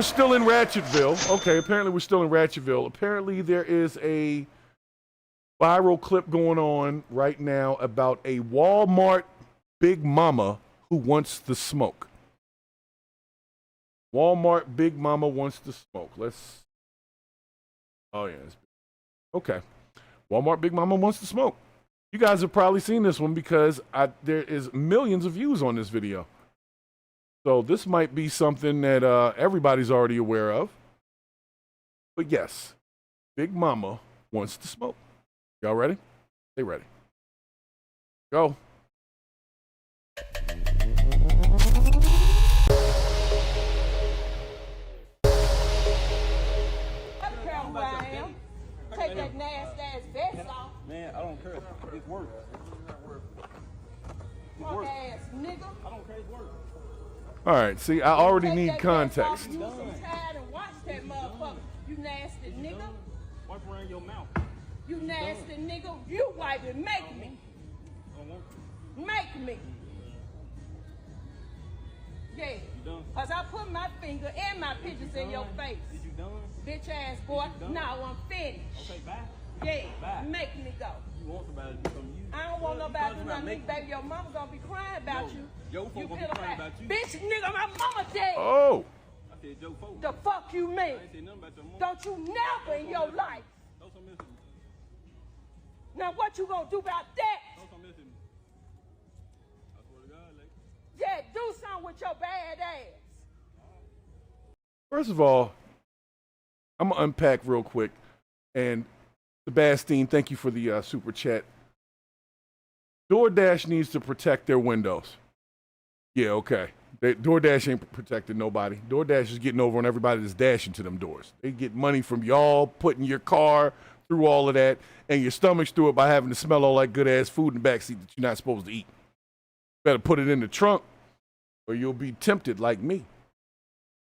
still in Ratchetville. Okay, apparently we're still in Ratchetville. Apparently there is a viral clip going on right now about a Walmart Big Momma who wants to smoke. Walmart Big Momma wants to smoke. Oh, yeah. Okay. Walmart Big Momma wants to smoke. You guys have probably seen this one because there is millions of views on this video. So this might be something that everybody's already aware of. But yes, Big Momma wants to smoke. Y'all ready? Stay ready. Go. Take that nasty ass vest off. Man, I don't care. It's work. Punk ass nigga. I don't care. It's work. All right, see, I already need context. You some tired and watch that motherfucker. You nasty nigga. Wipe around your mouth. You nasty nigga. You wipe it. Make me. Make me. Yeah. Cause I put my finger and my pictures in your face. Is you done? Bitch ass boy. Now I'm finished. Okay, bye. Yeah. Bye. Make me go. You want somebody to do something to you? I don't want nobody to do nothing to me, baby. Your mama gonna be crying about you. Your folk gonna be crying about you. Bitch, nigga, my mama dead. Oh. I said Joe folk. The fuck you mean? I ain't said nothing about your mama. Don't you never in your life. Don't some miss me. Now what you gonna do about that? Don't some miss me. I swear to God, like. Yeah, do something with your bad ass. First of all, I'm going to unpack real quick. And Sebastian, thank you for the super chat. DoorDash needs to protect their windows. Yeah, okay. DoorDash ain't protecting nobody. DoorDash is getting over on everybody that's dashing to them doors. They get money from y'all putting your car through all of that, and your stomach's through it by having to smell all that good-ass food in the backseat that you're not supposed to eat. Better put it in the trunk, or you'll be tempted like me.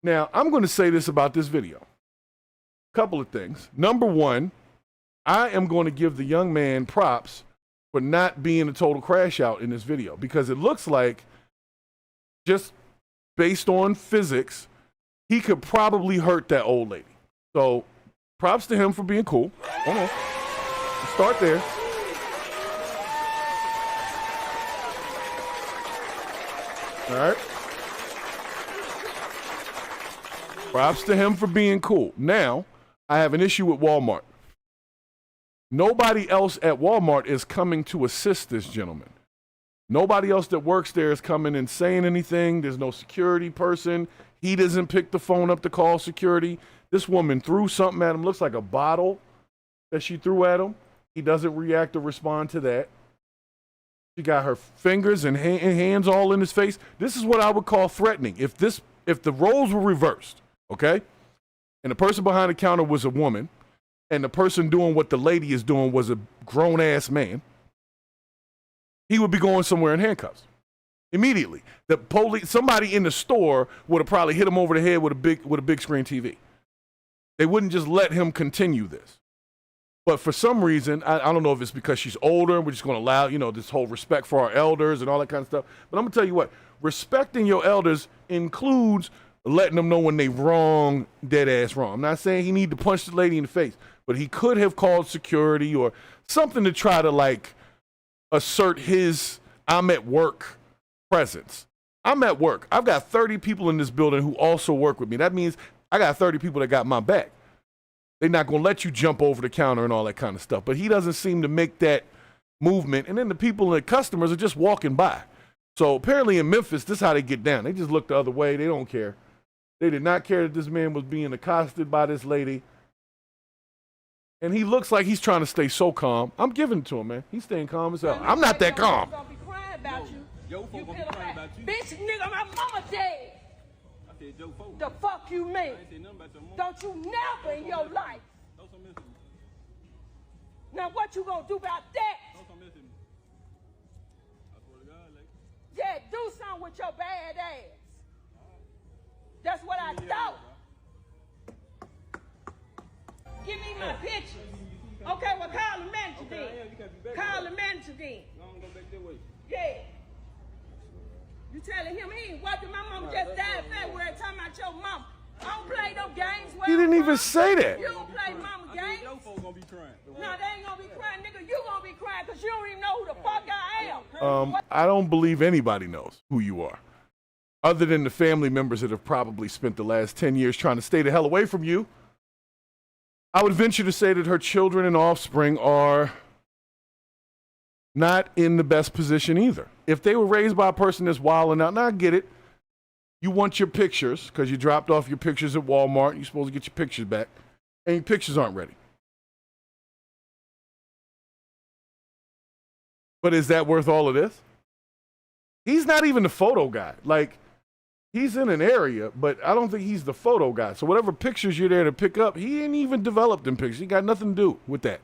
Now, I'm going to say this about this video. A couple of things. Number one, I am going to give the young man props for not being a total crash out in this video, because it looks like, just based on physics, he could probably hurt that old lady. So props to him for being cool. Hold on. Let's start there. All right. Props to him for being cool. Now, I have an issue with Walmart. Nobody else at Walmart is coming to assist this gentleman. Nobody else that works there is coming and saying anything. There's no security person. He doesn't pick the phone up to call security. This woman threw something at him. Looks like a bottle that she threw at him. He doesn't react or respond to that. She got her fingers and hands all in his face. This is what I would call threatening. If the roles were reversed, okay, and the person behind the counter was a woman, and the person doing what the lady is doing was a grown-ass man, he would be going somewhere in handcuffs immediately. The police, somebody in the store would have probably hit him over the head with a big screen TV. They wouldn't just let him continue this. But for some reason, I don't know if it's because she's older and we're just going to allow, this whole respect for our elders and all that kind of stuff. But I'm going to tell you what, respecting your elders includes letting them know when they wrong, dead ass wrong. I'm not saying he need to punch the lady in the face, but he could have called security or something to try to assert his I'm at work presence. I'm at work. I've got 30 people in this building who also work with me. That means I got 30 people that got my back. They're not going to let you jump over the counter and all that kind of stuff. But he doesn't seem to make that movement. And then the people and the customers are just walking by. So apparently in Memphis, this is how they get down. They just look the other way. They don't care. They did not care that this man was being accosted by this lady. And he looks like he's trying to stay so calm. I'm giving it to him, man. He's staying calm as hell. I'm not that calm. Bitch, nigga, my mama dead. The fuck you mean? Don't you never in your life. Now what you gonna do about that? Yeah, do something with your bad ass. That's what I thought. Give me my pictures. Okay, well call the manager then. Call the manager then. Yeah. You telling him he ain't watching my mama just died February talking about your mama. I don't play no games. He didn't even say that. You don't play mama games. Your folks gonna be crying. No, they ain't gonna be crying, nigga. You gonna be crying because you don't even know who the fuck I am. I don't believe anybody knows who you are, other than the family members that have probably spent the last 10 years trying to stay the hell away from you. I would venture to say that her children and offspring are not in the best position either. If they were raised by a person that's wilding out, now I get it. You want your pictures because you dropped off your pictures at Walmart. You're supposed to get your pictures back, and your pictures aren't ready. But is that worth all of this? He's not even the photo guy. He's in an area, but I don't think he's the photo guy. So whatever pictures you're there to pick up, he ain't even developed them pictures. He got nothing to do with that.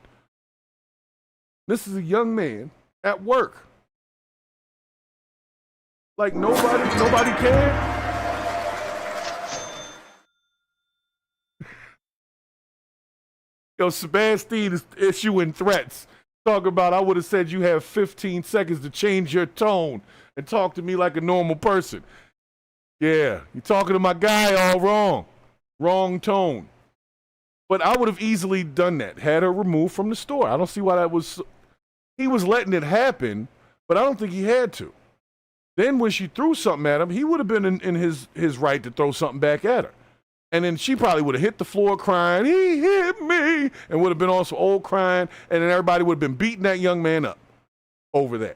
This is a young man at work. Nobody cared. Yo, Sebastian is issuing threats. Talking about, I would have said you have 15 seconds to change your tone and talk to me like a normal person. Yeah, you're talking to my guy all wrong. Wrong tone. But I would have easily done that, had her removed from the store. I don't see why that was. He was letting it happen, but I don't think he had to. Then when she threw something at him, he would have been in his right to throw something back at her. And then she probably would have hit the floor crying, he hit me, and would have been also old crying, and then everybody would have been beating that young man up over that.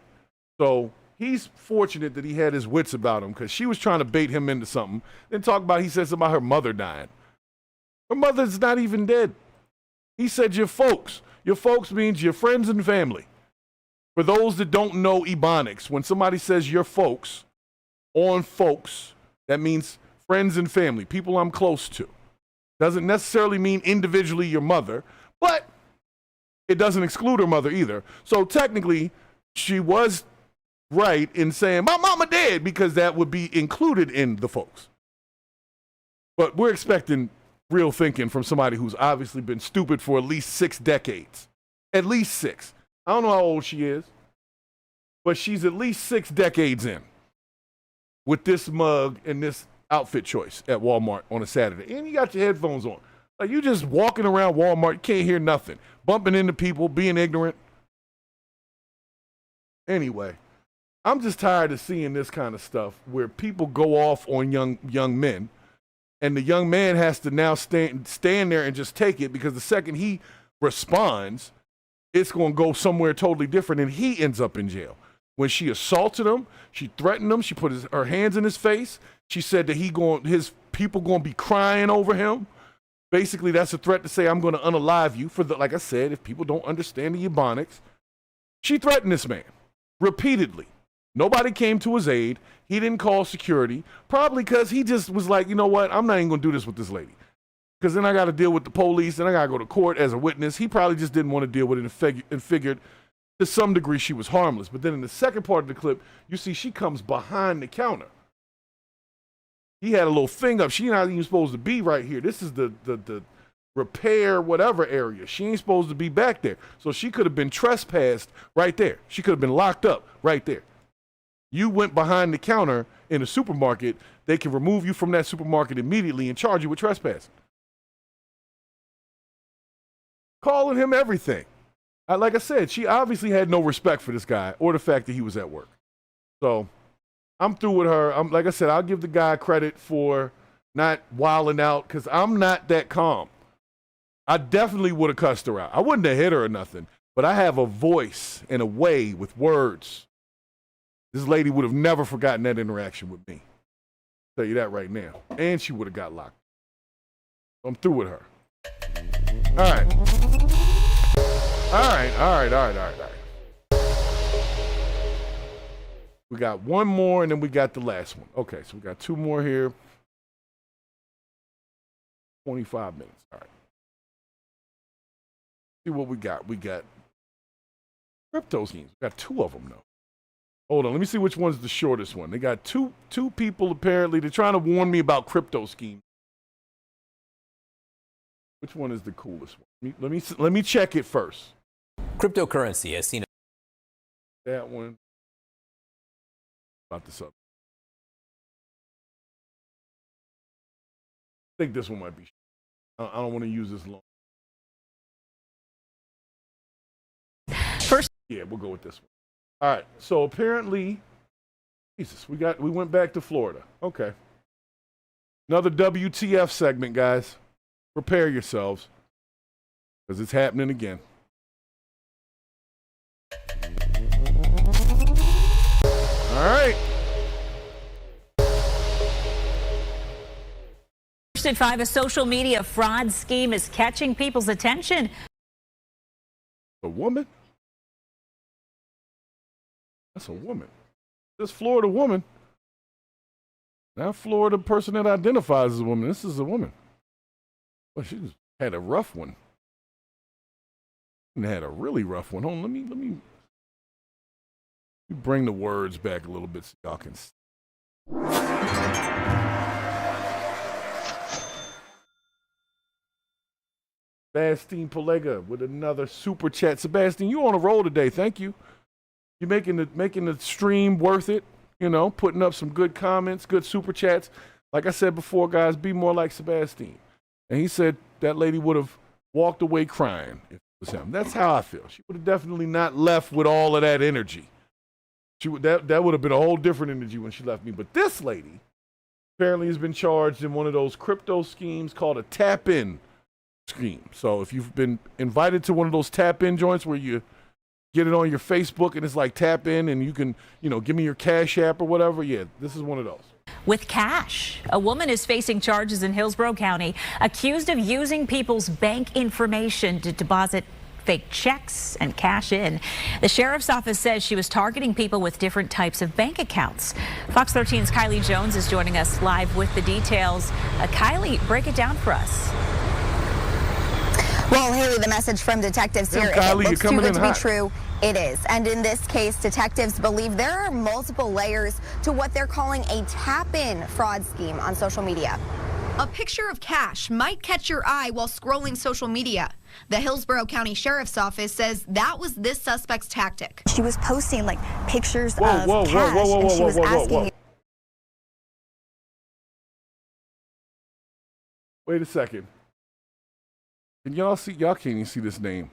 So he's fortunate that he had his wits about him because she was trying to bait him into something. Then he said something about her mother dying. Her mother's not even dead. He said your folks. Your folks means your friends and family. For those that don't know Ebonics, when somebody says your folks, on folks, that means friends and family, people I'm close to. Doesn't necessarily mean individually your mother, but it doesn't exclude her mother either. So technically, she was right in saying, my mama dead, because that would be included in the folks. But we're expecting real thinking from somebody who's obviously been stupid for at least 6 decades. At least 6. I don't know how old she is, but she's at least 6 decades in with this mug and this outfit choice at Walmart on a Saturday. And you got your headphones on. Like, you just walking around Walmart, you can't hear nothing. Bumping into people, being ignorant. Anyway, I'm just tired of seeing this kind of stuff where people go off on young men, and the young man has to now stand there and just take it, because the second he responds, it's going to go somewhere totally different, and he ends up in jail. When she assaulted him, she threatened him, she put her hands in his face. She said that his people going to be crying over him. Basically, that's a threat to say, I'm going to unalive you. Like I said, if people don't understand the Ebonics, she threatened this man repeatedly. Nobody came to his aid. He didn't call security, probably because he just was like, you know what? I'm not even going to do this with this lady, because then I got to deal with the police and I got to go to court as a witness. He probably just didn't want to deal with it and figured to some degree she was harmless. But then in the second part of the clip, you see she comes behind the counter. He had a little thing up. She's not even supposed to be right here. This is the repair whatever area. She ain't supposed to be back there. So she could have been trespassed right there. She could have been locked up right there. You went behind the counter in a supermarket, they can remove you from that supermarket immediately and charge you with trespassing. Calling him everything. Like I said, she obviously had no respect for this guy or the fact that he was at work. So I'm through with her. Like I said, I'll give the guy credit for not wilding out because I'm not that calm. I definitely would have cussed her out. I wouldn't have hit her or nothing, but I have a voice and a way with words. This lady would have never forgotten that interaction with me. I'll tell you that right now. And she would have got locked. I'm through with her. All right. All right. We got one more, and then we got the last one. Okay, so we got two more here. 25 minutes. All right. See what we got. We got crypto schemes. We got two of them, though. Hold on. Let me see which one's the shortest one. They got two people, apparently. They're trying to warn me about crypto schemes. Which one is the coolest one? Let me check it first. Cryptocurrency has seen that one. About this up. I think this one might be. I don't want to use this long. First, yeah, we'll go with this one. All right. So apparently, Jesus, we went back to Florida. Okay. Another WTF segment, guys. Prepare yourselves, because it's happening again. All right. First at 5, a social media fraud scheme is catching people's attention. A woman? That's a woman. This Florida woman. Not Florida person that identifies as a woman. This is a woman. Well, she just had a rough one. And had a really rough one. Hold on, let me bring the words back a little bit so y'all can see. Sebastian Polega with another super chat. Sebastian, you on a roll today. Thank you. You're making the stream worth it. You know, putting up some good comments, good super chats. Like I said before, guys, be more like Sebastian. And he said that lady would have walked away crying if it was him. That's how I feel. She would have definitely not left with all of that energy. That would have been a whole different energy when she left me. But this lady apparently has been charged in one of those crypto schemes called a tap-in scheme. So if you've been invited to one of those tap-in joints where you get it on your Facebook and it's like tap in and you can, give me your Cash App or whatever, yeah, this is one of those. With cash, a woman is facing charges in Hillsborough County, accused of using people's bank information to deposit fake checks and cash in. The sheriff's office says she was targeting people with different types of bank accounts. Fox 13's Kylie Jones is joining us live with the details. Kylie, break it down for us. Well, Haley, the message from detectives here, Kylie, it looks too good to be true. It is. And in this case, detectives believe there are multiple layers to what they're calling a tap-in fraud scheme on social media. A picture of cash might catch your eye while scrolling social media. The Hillsborough County Sheriff's Office says that was this suspect's tactic. She was posting like pictures of cash, and she was asking. Wait a second. Can y'all see? Y'all can't even see this name.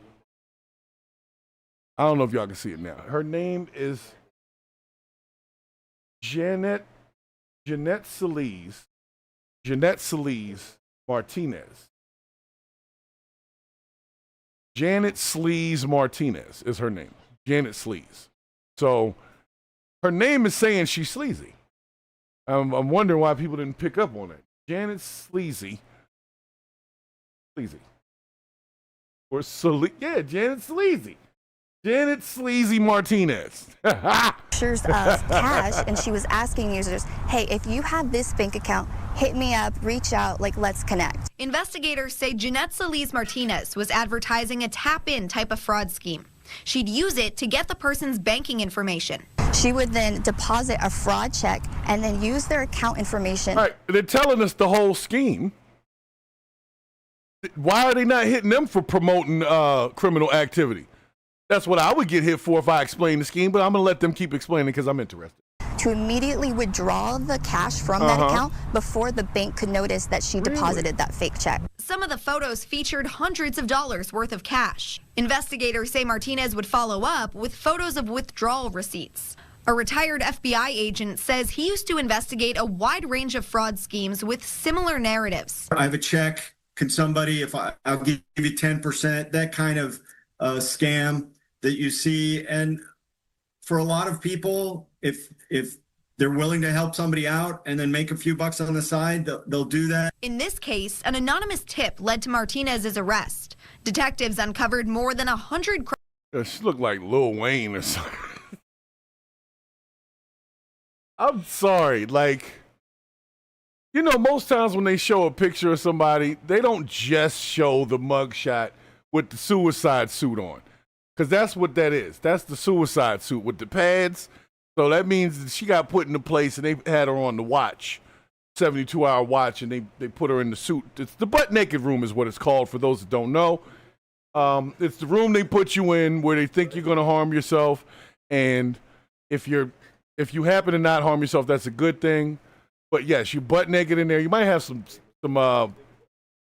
I don't know if y'all can see it now. Her name is Jeanette Sleaze Martinez. Janet Sleaze Martinez is her name. Janet Sleaze. So her name is saying she's sleazy. I'm wondering why people didn't pick up on it. Janet Sleazy. Or yeah, Janet Sleazy. Janet Sleazy Martinez. Pictures of cash, and she was asking users, hey, if you have this bank account, hit me up, reach out, let's connect. Investigators say Jeanette Sleaze Martinez was advertising a tap-in type of fraud scheme. She'd use it to get the person's banking information. She would then deposit a fraud check and then use their account information. All right, they're telling us the whole scheme. Why are they not hitting them for promoting criminal activity? That's what I would get hit for if I explained the scheme, but I'm going to let them keep explaining because I'm interested. To immediately withdraw the cash from that account before the bank could notice that she deposited that fake check. Some of the photos featured hundreds of dollars worth of cash. Investigators say Martinez would follow up with photos of withdrawal receipts. A retired FBI agent says he used to investigate a wide range of fraud schemes with similar narratives. I have a check. Can somebody, I'll give you 10%, that kind of scam that you see. And for a lot of people, if they're willing to help somebody out and then make a few bucks on the side, they'll do that. In this case, an anonymous tip led to Martinez's arrest. Detectives uncovered more than 100 crimes. She looked like Lil Wayne or something. I'm sorry, like, you know, most times when they show a picture of somebody, they don't just show the mugshot with the suicide suit on. Because that's what that is. That's the suicide suit with the pads. So that means that she got put into place and they had her on the watch, 72-hour watch, and they put her in the suit. It's the butt naked room is what it's called for those that don't know. It's the room they put you in where they think you're going to harm yourself. And if you happen to not harm yourself, that's a good thing. But yes, you're butt naked in there. You might have some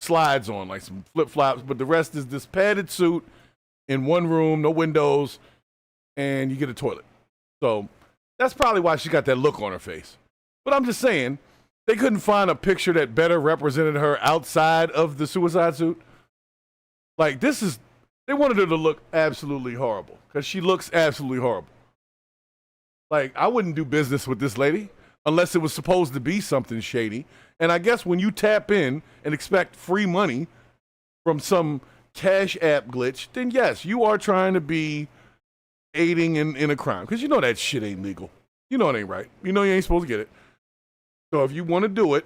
slides on, like some flip-flops, but the rest is this padded suit in one room, no windows, and you get a toilet. So that's probably why she got that look on her face. But I'm just saying, they couldn't find a picture that better represented her outside of the suicide suit. Like, they wanted her to look absolutely horrible, because she looks absolutely horrible. Like, I wouldn't do business with this lady unless it was supposed to be something shady. And I guess when you tap in and expect free money from some Cash App glitch, then yes, you are trying to be aiding in a crime. Because you know that shit ain't legal. You know it ain't right. You know you ain't supposed to get it. So if you want to do it,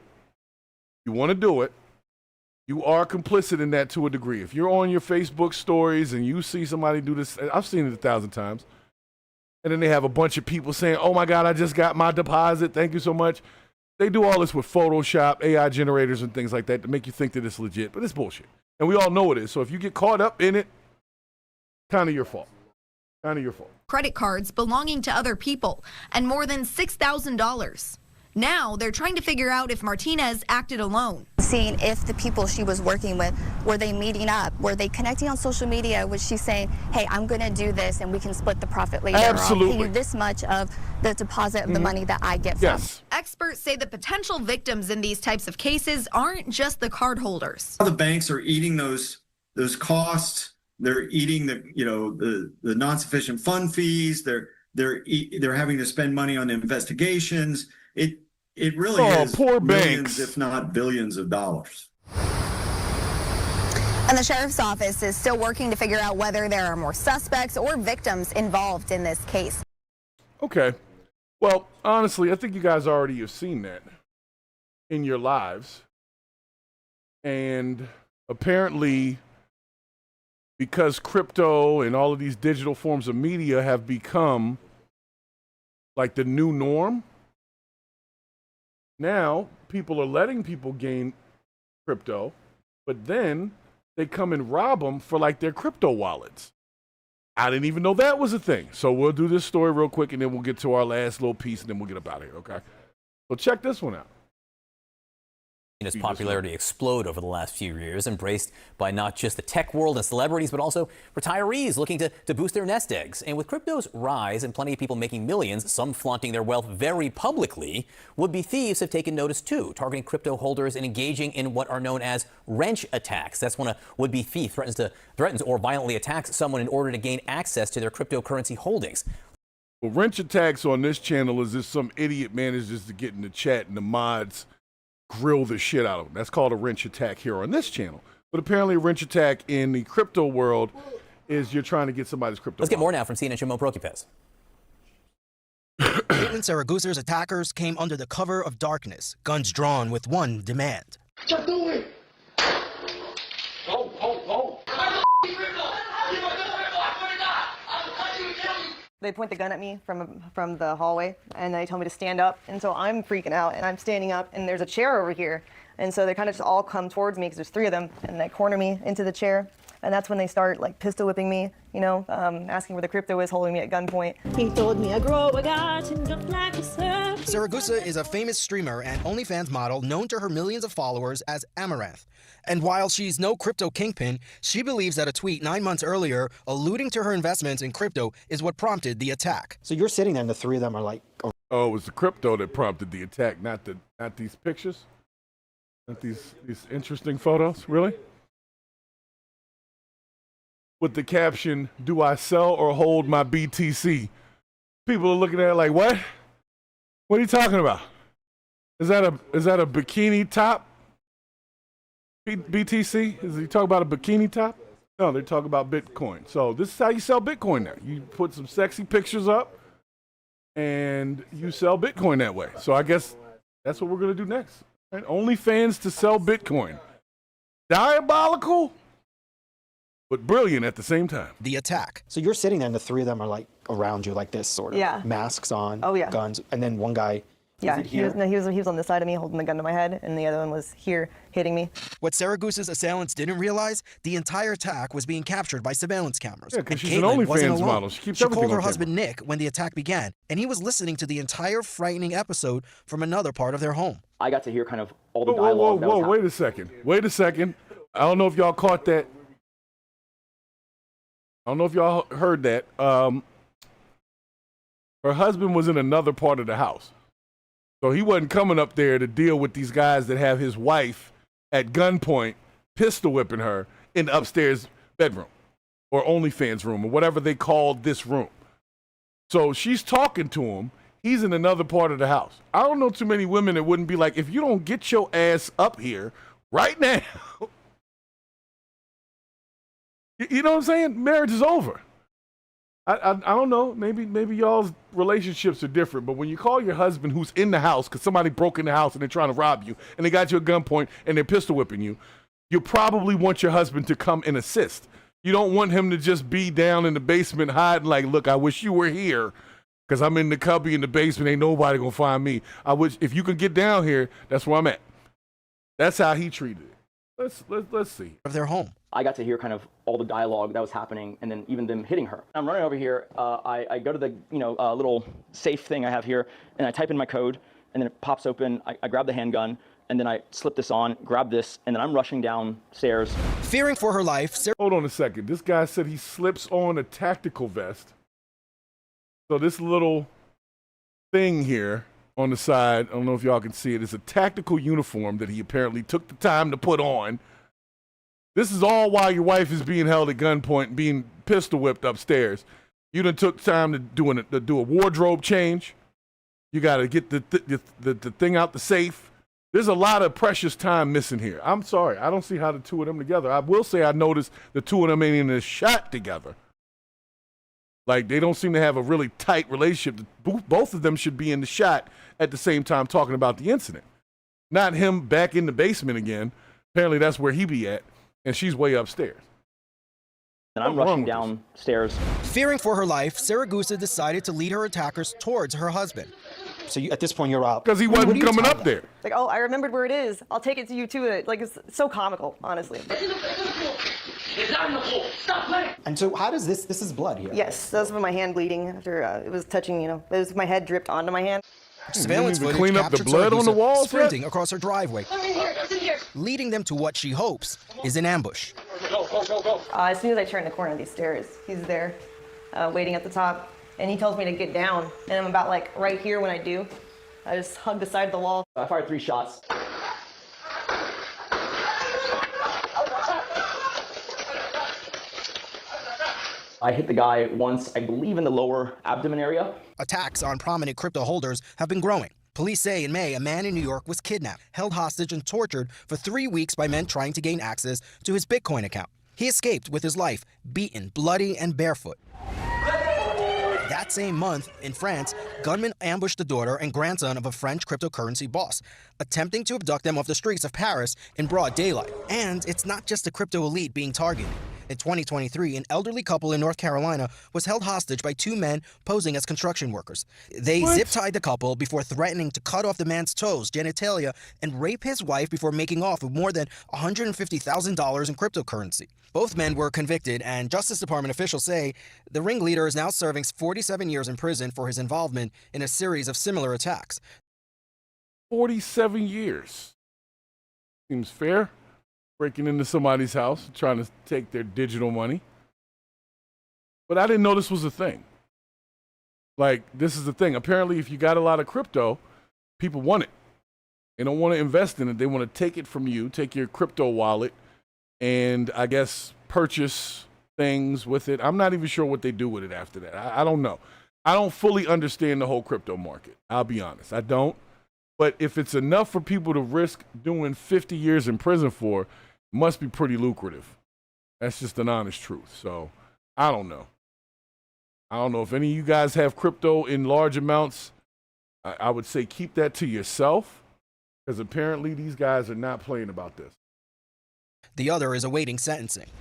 you are complicit in that to a degree. If you're on your Facebook stories and you see somebody do this, I've seen it 1,000 times. And then they have a bunch of people saying, oh my God, I just got my deposit. Thank you so much. They do all this with Photoshop, AI generators, and things like that to make you think that it's legit. But it's bullshit. And we all know it is. So if you get caught up in it, kind of your fault. Kind of your fault. Credit cards belonging to other people and more than $6,000. Now they're trying to figure out if Martinez acted alone. Seeing if the people she was working with, were they meeting up? Were they connecting on social media? Was she saying, hey, I'm going to do this and we can split the profit later? Absolutely. I'll pay you this much of the deposit of the money that I get from. Experts say the potential victims in these types of cases aren't just the cardholders. The banks are eating those costs. They're eating the non-sufficient fund fees. They're having to spend money on investigations. It really is poor millions, banks, if not billions of dollars. And the sheriff's office is still working to figure out whether there are more suspects or victims involved in this case. Okay. Well, honestly, I think you guys already have seen that in your lives. And apparently, because crypto and all of these digital forms of media have become like the new norm, now people are letting people gain crypto, but then they come and rob them for like their crypto wallets. I didn't even know that was a thing. So we'll do this story real quick and then we'll get to our last little piece and then we'll get up out of here, okay? So check this one out. His popularity explode over the last few years, embraced by not just the tech world and celebrities, but also retirees looking to boost their nest eggs. And with crypto's rise and plenty of people making millions, some flaunting their wealth very publicly, would-be thieves have taken notice too, targeting crypto holders and engaging in what are known as wrench attacks. That's when a would-be thief threatens or violently attacks someone in order to gain access to their cryptocurrency holdings. Well, wrench attacks on this channel is if some idiot manages to get in the chat and the mods grill the shit out of them. That's called a wrench attack here on this channel. But apparently a wrench attack in the crypto world is you're trying to get somebody's crypto. Let's get more now from CNN Shimon Prokupez. Caitlin Saragusa's attackers came under the cover of darkness, guns drawn with one demand. What you doing? They point the gun at me from the hallway, and they tell me to stand up. And so I'm freaking out, and I'm standing up, and there's a chair over here. And so they kind of just all come towards me because there's 3 of them, and they corner me into the chair. And that's when they start like pistol whipping me, you know, asking where the crypto is, holding me at gunpoint. He told me I grow a garden just like a surf. Saragusa is a famous streamer and OnlyFans model known to her millions of followers as Amaranth. And while she's no crypto kingpin, she believes that a tweet 9 months earlier alluding to her investments in crypto is what prompted the attack. So you're sitting there and the 3 of them are like... Oh, it was the crypto that prompted the attack, not these pictures? Not these interesting photos? Really? With the caption, "Do I sell or hold my BTC?" People are looking at it like, what? What are you talking about? Is that a bikini top? BTC? Is he talking about a bikini top? No, they're talking about Bitcoin. So this is how you sell Bitcoin now. You put some sexy pictures up and you sell Bitcoin that way. So I guess that's what we're going to do next. Right? OnlyFans to sell Bitcoin. Diabolical, but brilliant at the same time. The attack. So you're sitting there and the 3 of them are like around you like this, sort of. Yeah. Masks on, Oh, yeah. guns, and then one guy... Yeah, he was on the side of me holding the gun to my head, and the other one was here hitting me. What Saragusa's assailants didn't realize, the entire attack was being captured by surveillance cameras. Yeah, because And she's an Caitlyn OnlyFans wasn't alone. model. She keeps She everything called her on husband Nick when the attack began, and he was listening to the entire frightening episode from another part of their home. I got to hear kind of all the Whoa, dialogue. whoa, wait a second. Wait a second. I don't know if y'all caught that. I don't know if y'all heard that. Her husband was in another part of the house. So he wasn't coming up there to deal with these guys that have his wife at gunpoint, pistol whipping her in the upstairs bedroom or OnlyFans room or whatever they called this room. So she's talking to him. He's in another part of the house. I don't know too many women that wouldn't be like, if you don't get your ass up here right now, you know what I'm saying? Marriage is over. I don't know. Maybe y'all's relationships are different, but when you call your husband who's in the house because somebody broke in the house and they're trying to rob you and they got you at gunpoint and they're pistol whipping you, you probably want your husband to come and assist. You don't want him to just be down in the basement hiding like, look, I wish you were here because I'm in the cubby in the basement. Ain't nobody gonna find me. I wish if you could get down here, that's where I'm at. That's how he treated it. Let's see. Of their home. I got to hear kind of all the dialogue that was happening, and then even them hitting her. I'm running over here. I go to the little safe thing I have here, and I type in my code, and then it pops open. I grab the handgun, and then I slip this on, grab this, and then I'm rushing downstairs. Fearing for her life. Hold on a second. This guy said he slips on a tactical vest. So this little thing here on the side, I don't know if y'all can see it, is a tactical uniform that he apparently took the time to put on. This is all while your wife is being held at gunpoint and being pistol whipped upstairs. You done took time to do a wardrobe change. You got to get the thing out the safe. There's a lot of precious time missing here. I'm sorry. I don't see how the 2 of them together. I will say I noticed the 2 of them ain't in a shot together. Like, they don't seem to have a really tight relationship. Both of them should be in the shot at the same time talking about the incident. Not him back in the basement again. Apparently that's where he be at, and she's way upstairs. And I'm rushing downstairs. Fearing for her life, Saragusa decided to lead her attackers towards her husband. So at this point, you're out. Because he wasn't coming up there. Like, oh, I remembered where it is. I'll take it to you too. Like, it's so comical, honestly. And so how does this is blood here? Yes, that was from my hand bleeding after it was touching, it was my head dripped onto my hand. Surveillance footage clean up the captured blood on the Saragusa walls, sprinting across her driveway, leading them to what she hopes is an ambush. As soon as I turn the corner of these stairs, he's there, waiting at the top, and he tells me to get down, and I'm about like right here when I do. I just hug the side of the wall. I fired 3 shots. I hit the guy once, I believe in the lower abdomen area. Attacks on prominent crypto holders have been growing. Police say in May, a man in New York was kidnapped, held hostage, and tortured for 3 weeks by men trying to gain access to his Bitcoin account. He escaped with his life, beaten, bloody, and barefoot. That same month, in France, gunmen ambushed the daughter and grandson of a French cryptocurrency boss, attempting to abduct them off the streets of Paris in broad daylight. And it's not just the crypto elite being targeted. In 2023, an elderly couple in North Carolina was held hostage by two men posing as construction workers. They zip-tied the couple before threatening to cut off the man's toes, genitalia, and rape his wife before making off with more than $150,000 in cryptocurrency. Both men were convicted, and Justice Department officials say the ringleader is now serving 47 years in prison for his involvement in a series of similar attacks. 47 years. Seems fair. Breaking into somebody's house, trying to take their digital money. But I didn't know this was a thing. Like, this is the thing. Apparently, if you got a lot of crypto, people want it. They don't want to invest in it. They want to take it from you, take your crypto wallet, and I guess purchase things with it. I'm not even sure what they do with it after that. I don't know. I don't fully understand the whole crypto market. I'll be honest. I don't. But if it's enough for people to risk doing 50 years in prison for, it must be pretty lucrative. That's just an honest truth. So I don't know. I don't know if any of you guys have crypto in large amounts. I would say keep that to yourself, because apparently these guys are not playing about this. The other is awaiting sentencing.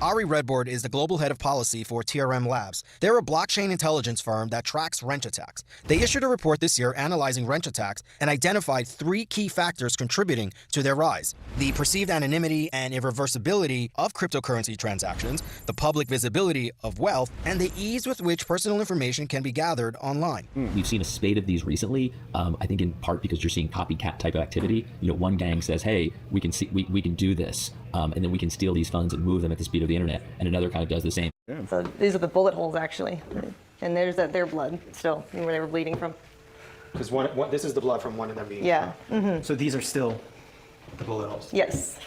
Ari Redboard is the global head of policy for TRM Labs. They're a blockchain intelligence firm that tracks wrench attacks. They issued a report this year analyzing wrench attacks and identified 3 key factors contributing to their rise: the perceived anonymity and irreversibility of cryptocurrency transactions, the public visibility of wealth, and the ease with which personal information can be gathered online. We've seen a spate of these recently, I think in part because you're seeing copycat type of activity. You know, one gang says, hey, we can do this. And then we can steal these funds and move them at the speed of the internet. And another kind of does the same. Yeah. So these are the bullet holes, actually. And there's their blood still, where they were bleeding from. Because this is the blood from one of them being Yeah. found. Mm-hmm. So these are still the bullet holes? Yes.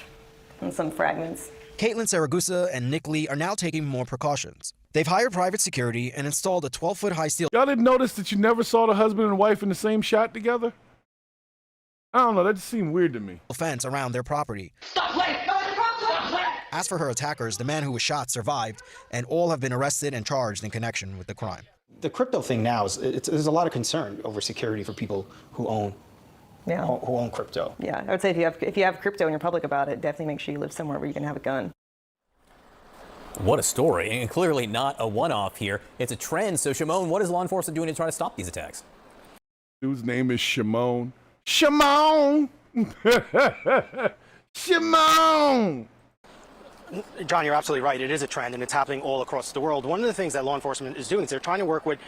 And some fragments. Caitlin Saragusa and Nick Lee are now taking more precautions. They've hired private security and installed a 12-foot-high steel... Y'all didn't notice that you never saw the husband and wife in the same shot together? I don't know. That just seemed weird to me. ...fence around their property. Stop playing! As for her attackers, the man who was shot survived, and all have been arrested and charged in connection with the crime. The crypto thing now there's a lot of concern over security for people who own crypto. Yeah, I would say if you have crypto and you're public about it, definitely make sure you live somewhere where you can have a gun. What a story, and clearly not a one-off here. It's a trend. So, Shimon, what is law enforcement doing to try to stop these attacks? Dude's name is Shimon. Shimon! Shimon! John, you're absolutely right. It is a trend, and it's happening all across the world. One of the things that law enforcement is doing is they're trying to work with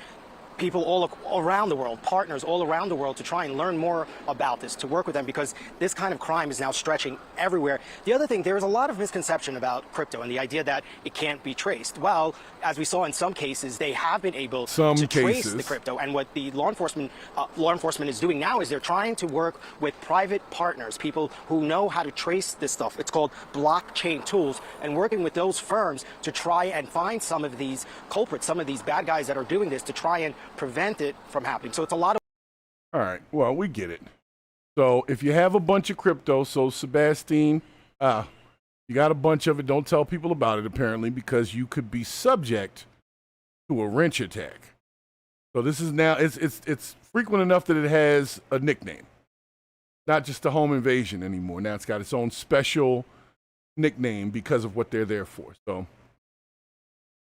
people all around the world, partners all around the world, to try and learn more about this, to work with them, because this kind of crime is now stretching everywhere. The other thing, there is a lot of misconception about crypto and the idea that it can't be traced. Well, as we saw in some cases, they have been able to trace the crypto. And what the law enforcement is doing now is they're trying to work with private partners, people who know how to trace this stuff. It's called blockchain tools, and working with those firms to try and find some of these culprits, some of these bad guys that are doing this, to try and prevent it from happening. So it's a lot of... All right, well, we get it. So if you have a bunch of crypto, so Sebastian, you got a bunch of it, don't tell people about it, apparently, because you could be subject to a wrench attack. So this is now, it's frequent enough that it has a nickname. Not just a home invasion anymore. Now it's got its own special nickname because of what they're there for. So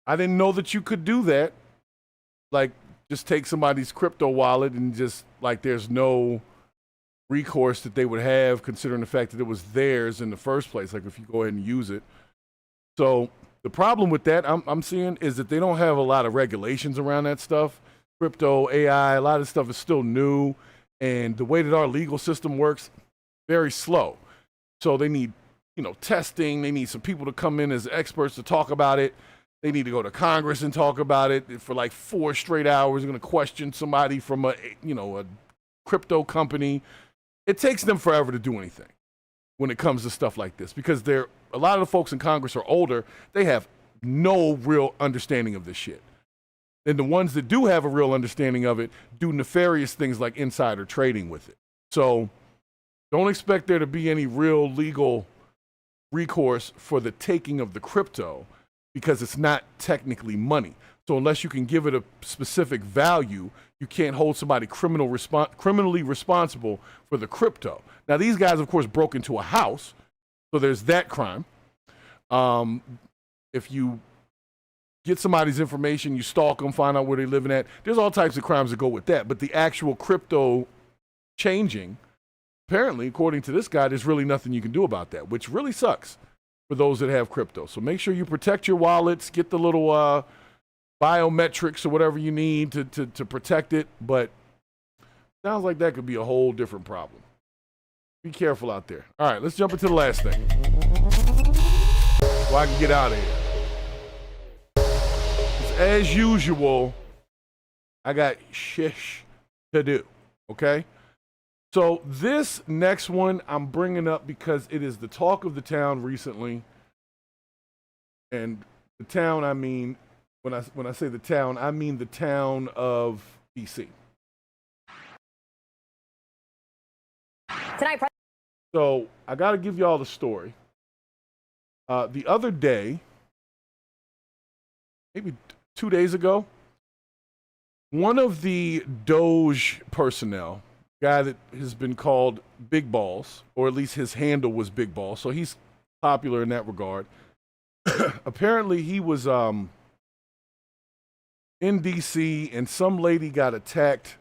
I didn't know that you could do that. Like, just take somebody's crypto wallet and just, like, there's no recourse that they would have, considering the fact that it was theirs in the first place, like if you go ahead and use it. So the problem with that I'm seeing is that they don't have a lot of regulations around that stuff. Crypto, AI, a lot of stuff is still new, and the way that our legal system works, very slow. So they need, testing. They need some people to come in as experts to talk about it. They need to go to Congress and talk about it for like 4 straight hours. They're going to question somebody from a crypto company. It takes them forever to do anything when it comes to stuff like this, because a lot of the folks in Congress are older. They have no real understanding of this shit. And the ones that do have a real understanding of it do nefarious things like insider trading with it. So don't expect there to be any real legal recourse for the taking of the crypto, because it's not technically money. So unless you can give it a specific value, you can't hold somebody criminally responsible for the crypto. Now, these guys, of course, broke into a house, so there's that crime. if you get somebody's information, you stalk them, find out where they're living at. There's all types of crimes that go with that. But the actual crypto changing, apparently, according to this guy, there's really nothing you can do about that, which really sucks for those that have crypto. So make sure you protect your wallets, get the little biometrics or whatever you need to protect it. But sounds like that could be a whole different problem. Be careful out there. All right, let's jump into the last thing so I can get out of here. As usual, I got shish to do, okay? So this next one I'm bringing up because it is the talk of the town recently. And the town, I mean, when I say the town, I mean the town of D.C. Tonight, so I got to give y'all the story. The other day, maybe 2 days ago, one of the Doge personnel, guy that has been called Big Balls, or at least his handle was Big Balls, so he's popular in that regard. Apparently he was in D.C. and some lady got attacked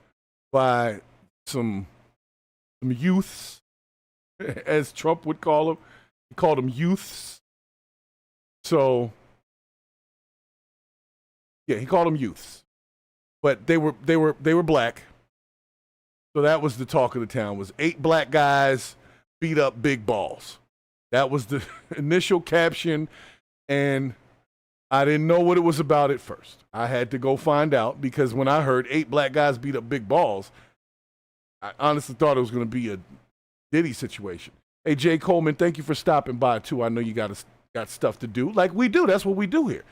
by some youths, as Trump would call them. He called them youths. So yeah, he called them youths, but they were black. So that was the talk of the town, was 8 black guys beat up Big Balls. That was the initial caption, and I didn't know what it was about at first. I had to go find out, because when I heard 8 black guys beat up Big Balls, I honestly thought it was going to be a Diddy situation. Hey, Jay Coleman, thank you for stopping by, too. I know you got stuff to do. Like we do. That's what we do here.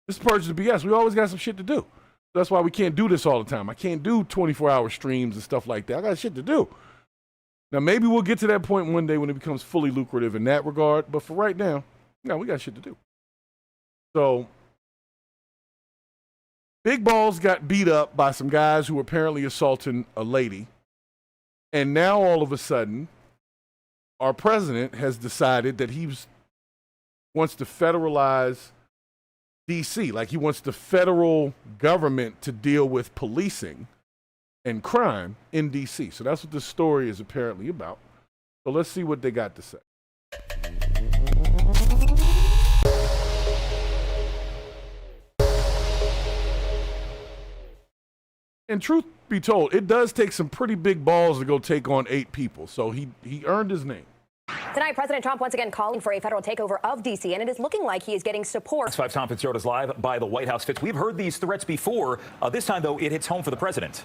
This is Purge the BS. We always got some shit to do. That's why we can't do this all the time. I can't do 24-hour streams and stuff like that. I got shit to do. Now, maybe we'll get to that point one day when it becomes fully lucrative in that regard. But for right now, no, we got shit to do. So, Big Balls got beat up by some guys who were apparently assaulting a lady. And now, all of a sudden, our president has decided that he wants to federalize D.C., like he wants the federal government to deal with policing and crime in D.C. So that's what this story is apparently about. So let's see what they got to say. And truth be told, it does take some pretty big balls to go take on 8 people. So he earned his name. Tonight, President Trump once again calling for a federal takeover of D.C., and it is looking like he is getting support. Fox 5 Tom Fitzgerald is live by the White House. Fitz, we've heard these threats before. This time, though, it hits home for the president.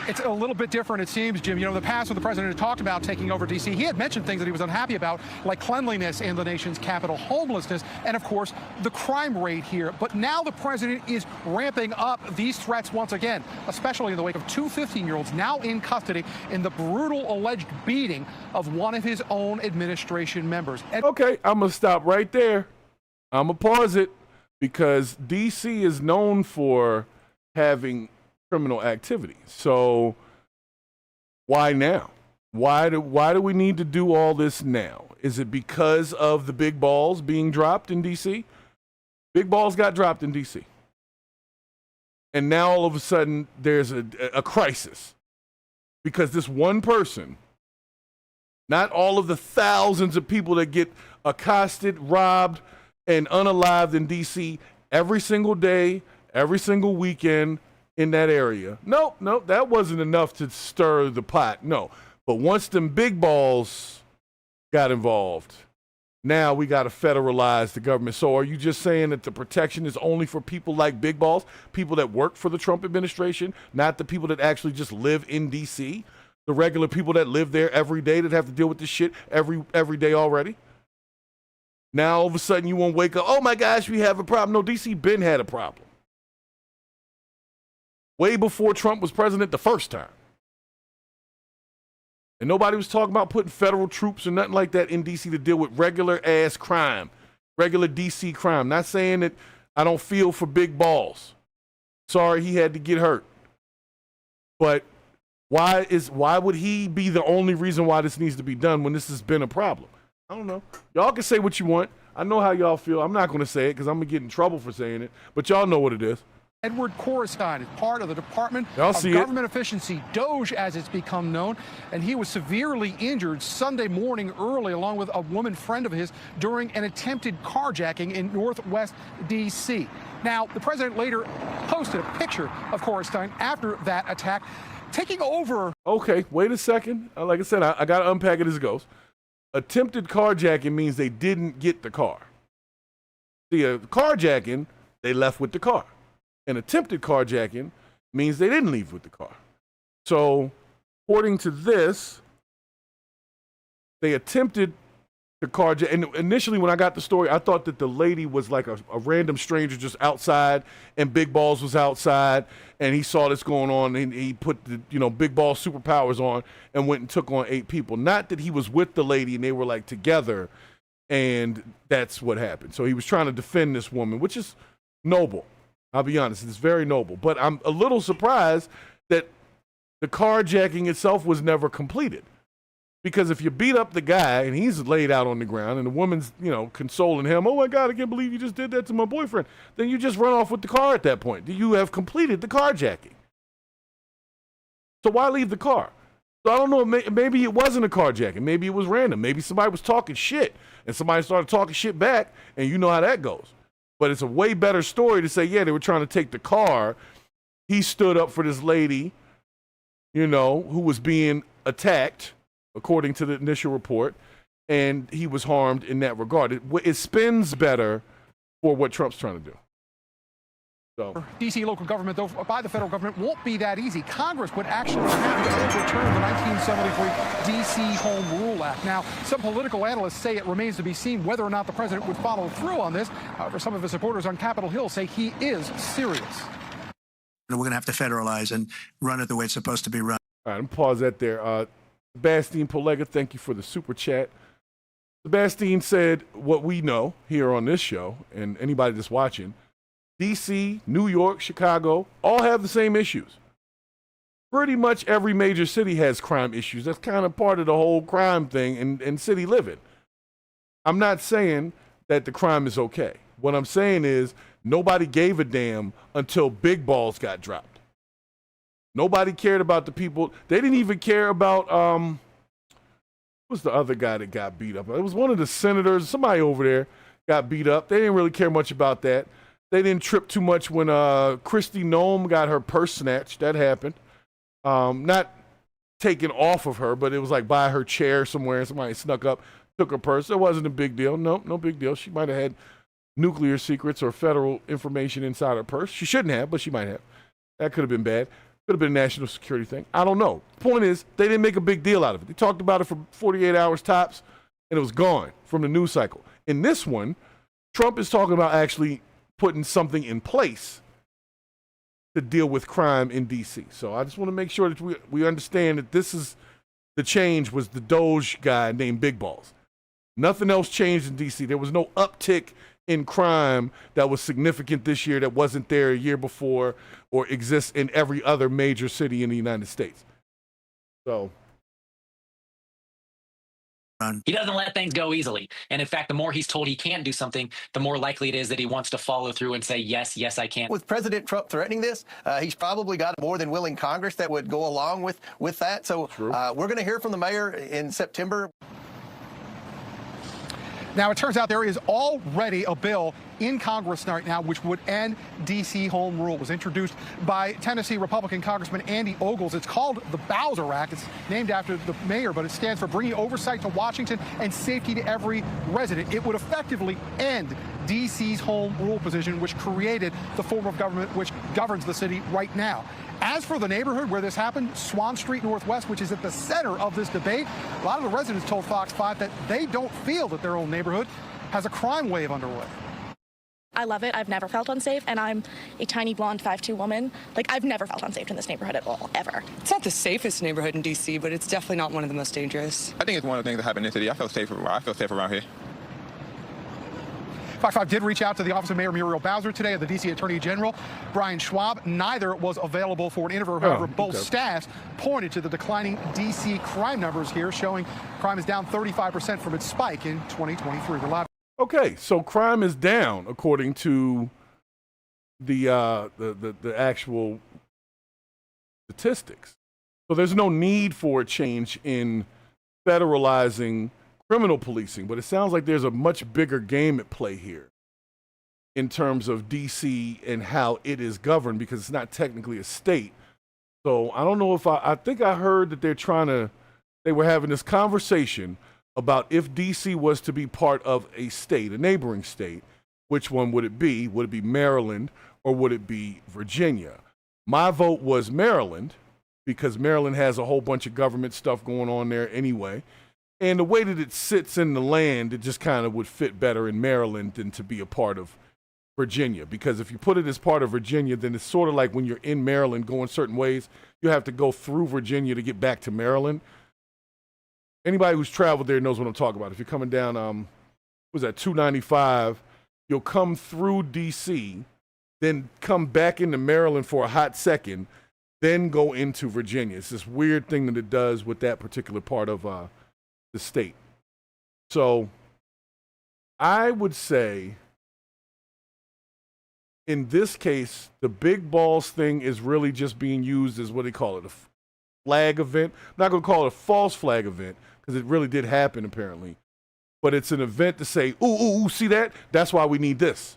It's a little bit different, it seems, Jim. You know, in the past when the president had talked about taking over D.C., he had mentioned things that he was unhappy about, like cleanliness in the nation's capital, homelessness, and, of course, the crime rate here. But now the president is ramping up these threats once again, especially in the wake of 2 15-year-olds now in custody in the brutal alleged beating of one of his own administration members. Okay, I'm going to stop right there. I'm going to pause it, because D.C. is known for having criminal activity. So why now? Why do we need to do all this now? Is it because of the Big Balls being dropped in D.C.? Big Balls got dropped in D.C. And now all of a sudden there's a crisis because this one person, not all of the thousands of people that get accosted, robbed, and unalived in D.C. every single day, every single weekend, in that area. Nope, that wasn't enough to stir the pot. No. But once them Big Balls got involved, now we got to federalize the government. So are you just saying that the protection is only for people like Big Balls, people that work for the Trump administration, not the people that actually just live in D.C., the regular people that live there every day that have to deal with this shit every day already? Now all of a sudden you won't wake up, oh my gosh, we have a problem. No, D.C. been had a problem. Way before Trump was president the first time. And nobody was talking about putting federal troops or nothing like that in D.C. to deal with regular ass crime, regular D.C. crime. Not saying that I don't feel for Big Balls. Sorry he had to get hurt. But why would he be the only reason why this needs to be done when this has been a problem? I don't know. Y'all can say what you want. I know how y'all feel. I'm not going to say it because I'm going to get in trouble for saying it, but y'all know what it is. Edward Corstein is part of the Department Y'all of see it. Government Efficiency, DOGE as it's become known, and he was severely injured Sunday morning early along with a woman friend of his during an attempted carjacking in Northwest D.C. Now, the president later posted a picture of Corstein after that attack, taking over. Okay, wait a second. Like I said, I got to unpack it as it goes. Attempted carjacking means they didn't get the car. See, carjacking, they left with the car. And attempted carjacking means they didn't leave with the car. So, according to this, they attempted the carjack. And initially, when I got the story, I thought that the lady was like a random stranger just outside, and Big Balls was outside, and he saw this going on, and he put the Big Balls superpowers on and went and took on 8 people. Not that he was with the lady and they were like together, and that's what happened. So he was trying to defend this woman, which is noble. I'll be honest, it's very noble. But I'm a little surprised that the carjacking itself was never completed. Because if you beat up the guy and he's laid out on the ground and the woman's, consoling him, oh my God, I can't believe you just did that to my boyfriend, then you just run off with the car at that point. You have completed the carjacking. So why leave the car? So I don't know, maybe it wasn't a carjacking. Maybe it was random. Maybe somebody was talking shit and somebody started talking shit back, and you know how that goes. But it's a way better story to say, yeah, they were trying to take the car. He stood up for this lady, who was being attacked, according to the initial report, and he was harmed in that regard. It spins better for what Trump's trying to do. So, D.C. local government, though, by the federal government, won't be that easy. Congress would actually have to overturn the 1973 D.C. Home Rule Act. Now, some political analysts say it remains to be seen whether or not the president would follow through on this. However, some of his supporters on Capitol Hill say he is serious. We're going to have to federalize and run it the way it's supposed to be run. All right, I'm pause that there. Sebastian Polega, thank you for the super chat. Sebastian said what we know here on this show, and anybody that's watching, D.C., New York, Chicago, all have the same issues. Pretty much every major city has crime issues. That's kind of part of the whole crime thing and city living. I'm not saying that the crime is okay. What I'm saying is nobody gave a damn until Big Balls got dropped. Nobody cared about the people. They didn't even care about, what was the other guy that got beat up? It was one of the senators. Somebody over there got beat up. They didn't really care much about that. They didn't trip too much when Kristi Noem got her purse snatched. That happened. Not taken off of her, but it was like by her chair somewhere. Somebody snuck up, took her purse. It wasn't a big deal. No big deal. She might have had nuclear secrets or federal information inside her purse. She shouldn't have, but she might have. That could have been bad. Could have been a national security thing. I don't know. The point is, they didn't make a big deal out of it. They talked about it for 48 hours tops, and it was gone from the news cycle. In this one, Trump is talking about actually putting something in place to deal with crime in D.C. So I just want to make sure that we understand that this is the change was the Doge guy named Big Balls. Nothing else changed in D.C. There was no uptick in crime that was significant this year that wasn't there a year before or exists in every other major city in the United States. So he doesn't let things go easily. And in fact, the more he's told he can't do something, the more likely it is that he wants to follow through and say, yes, I can. With President Trump threatening this, he's probably got a more than willing Congress that would go along with that. So we're going to hear from the mayor in September. Now, it turns out there is already a bill in Congress right now which would end D.C. Home Rule. It was introduced by Tennessee Republican Congressman Andy Ogles. It's called the Bowser Act. It's named after the mayor, but it stands for bringing oversight to Washington and safety to every resident. It would effectively end D.C.'s home rule position, which created the form of government which governs the city right now. As for the neighborhood where this happened, Swan Street Northwest, which is at the center of this debate, a lot of the residents told Fox 5 that they don't feel that their own neighborhood has a crime wave underway. I love it. I've never felt unsafe, and I'm a tiny blonde 5'2" woman. I've never felt unsafe in this neighborhood at all, ever. It's not the safest neighborhood in D.C., but it's definitely not one of the most dangerous. I think it's one of the things that happened in the city. I feel safe around here. Fox 5 did reach out to the office of Mayor Muriel Bowser today and the D.C. Attorney General Brian Schwab. Neither was available for an interview. However, both staffs pointed to the declining D.C. crime numbers here, showing crime is down 35% from its spike in 2023. Okay, so crime is down according to the actual statistics. So there's no need for a change in federalizing criminal policing, but it sounds like there's a much bigger game at play here in terms of DC and how it is governed, because it's not technically a state. So I don't know if I think I heard that they were having this conversation about if DC was to be part of a state, a neighboring state, which one would it be? Would it be Maryland or would it be Virginia? My vote was Maryland, because Maryland has a whole bunch of government stuff going on there anyway. And the way that it sits in the land, it just kind of would fit better in Maryland than to be a part of Virginia. Because if you put it as part of Virginia, then it's sort of like when you're in Maryland going certain ways, you have to go through Virginia to get back to Maryland. Anybody who's traveled there knows what I'm talking about. If you're coming down, was that 295, you'll come through DC, then come back into Maryland for a hot second, then go into Virginia. It's this weird thing that it does with that particular part of the state. So I would say in this case, the big balls thing is really just being used as, what do they call it, a flag event. I'm not going to call it a false flag event, because it really did happen apparently. But it's an event to say, ooh, see that? That's why we need this.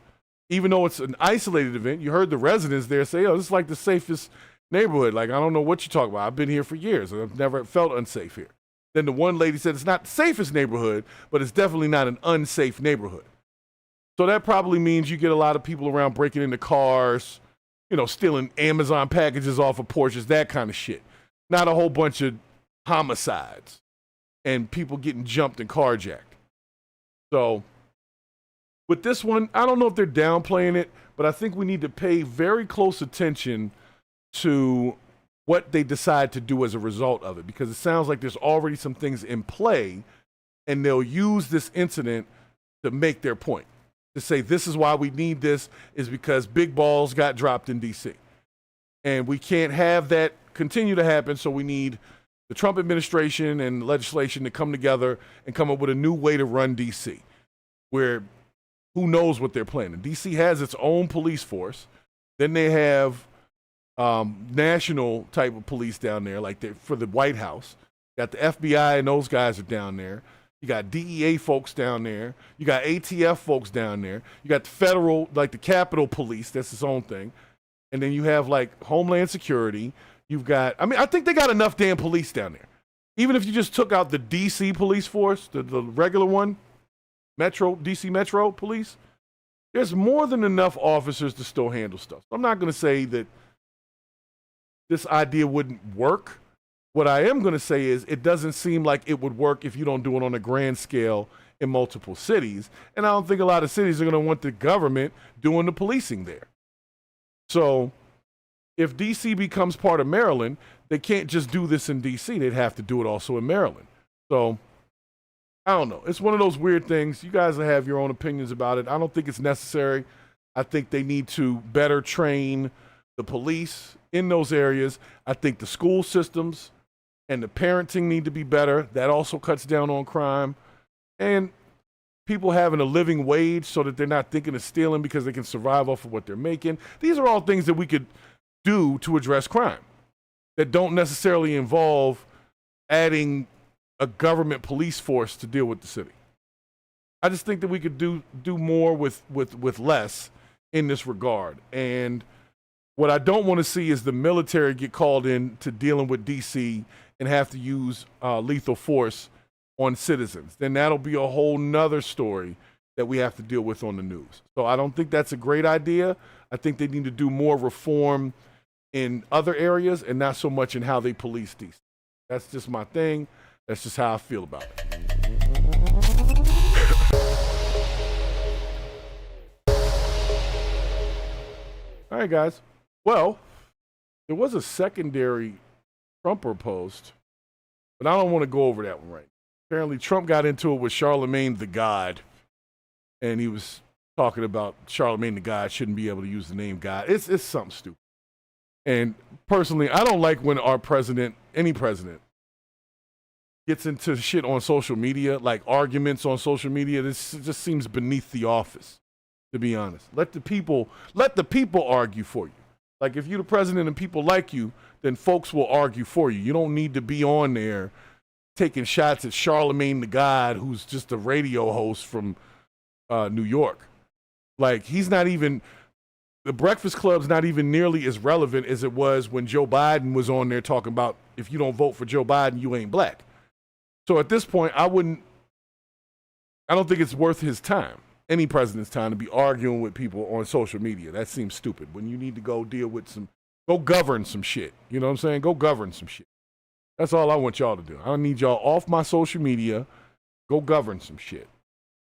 Even though it's an isolated event, you heard the residents there say, oh, this is like the safest neighborhood. Like, I don't know what you're talking about. I've been here for years, and I've never felt unsafe here. Then the one lady said it's not the safest neighborhood, but it's definitely not an unsafe neighborhood. So that probably means you get a lot of people around breaking into cars, stealing Amazon packages off of porches, that kind of shit. Not a whole bunch of homicides and people getting jumped and carjacked. So with this one, I don't know if they're downplaying it, but I think we need to pay very close attention to what they decide to do as a result of it, because it sounds like there's already some things in play, and they'll use this incident to make their point, to say this is why we need this, is because big balls got dropped in DC. And we can't have that continue to happen, so we need the Trump administration and legislation to come together and come up with a new way to run DC, where who knows what they're planning. DC has its own police force. Then they have national type of police down there, like for the White House. You got the FBI and those guys are down there. You got DEA folks down there. You got ATF folks down there. You got the federal, like the Capitol Police, that's its own thing. And then you have like Homeland Security. You've got, I think they got enough damn police down there. Even if you just took out the DC police force, the regular one, DC Metro Police, there's more than enough officers to still handle stuff. So I'm not going to say that this idea wouldn't work. What I am going to say is it doesn't seem like it would work if you don't do it on a grand scale in multiple cities. And I don't think a lot of cities are going to want the government doing the policing there. So if DC becomes part of Maryland, they can't just do this in DC. They'd have to do it also in Maryland. So I don't know. It's one of those weird things. You guys have your own opinions about it. I don't think it's necessary. I think they need to better train the police in those areas. I think the school systems and the parenting need to be better. That also cuts down on crime. And people having a living wage so that they're not thinking of stealing because they can survive off of what they're making. These are all things that we could do to address crime that don't necessarily involve adding a government police force to deal with the city. I just think that we could do more with less in this regard. And what I don't want to see is the military get called in to dealing with DC and have to use lethal force on citizens. Then that'll be a whole nother story that we have to deal with on the news. So I don't think that's a great idea. I think they need to do more reform in other areas and not so much in how they police DC. That's just my thing. That's just how I feel about it. All right, guys. Well, there was a secondary Trumper post, but I don't want to go over that one right now. Apparently, Trump got into it with Charlemagne the God, and he was talking about Charlemagne the God shouldn't be able to use the name God. It's something stupid. And personally, I don't like when our president, any president, gets into shit on social media, like arguments on social media. This just seems beneath the office, to be honest. Let the people argue for you. Like, if you're the president and people like you, then folks will argue for you. You don't need to be on there taking shots at Charlemagne the God, who's just a radio host from New York. Like, he's not even, the Breakfast Club's not even nearly as relevant as it was when Joe Biden was on there talking about, if you don't vote for Joe Biden, you ain't black. So at this point, I don't think it's worth his time, any president's time, to be arguing with people on social media. That seems stupid. When you need to go go govern some shit. You know what I'm saying? Go govern some shit. That's all I want y'all to do. I need y'all off my social media. Go govern some shit.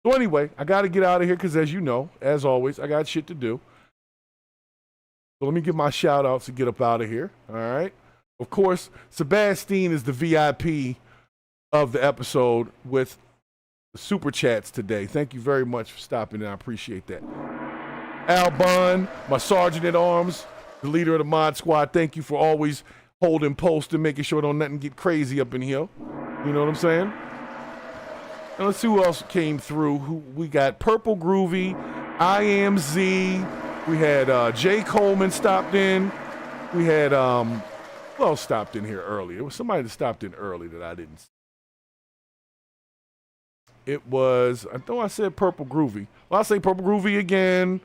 So anyway, I got to get out of here because, as you know, as always, I got shit to do. So let me give my shout outs to get up out of here. All right. Of course, Sebastian is the VIP of the episode with the super chats today. Thank you very much for stopping in. I appreciate that. Al Bond, my sergeant at arms, the leader of the mod squad. Thank you for always holding post and making sure don't nothing get crazy up in here. You know what I'm saying? And let's see who else came through. Who we got? Purple Groovy, I Am Z. We had Jay Coleman stopped in. We had who else stopped in here early? It was somebody that stopped in early that I didn't see. It was, I thought I said Purple Groovy. Well, I'll say Purple Groovy again,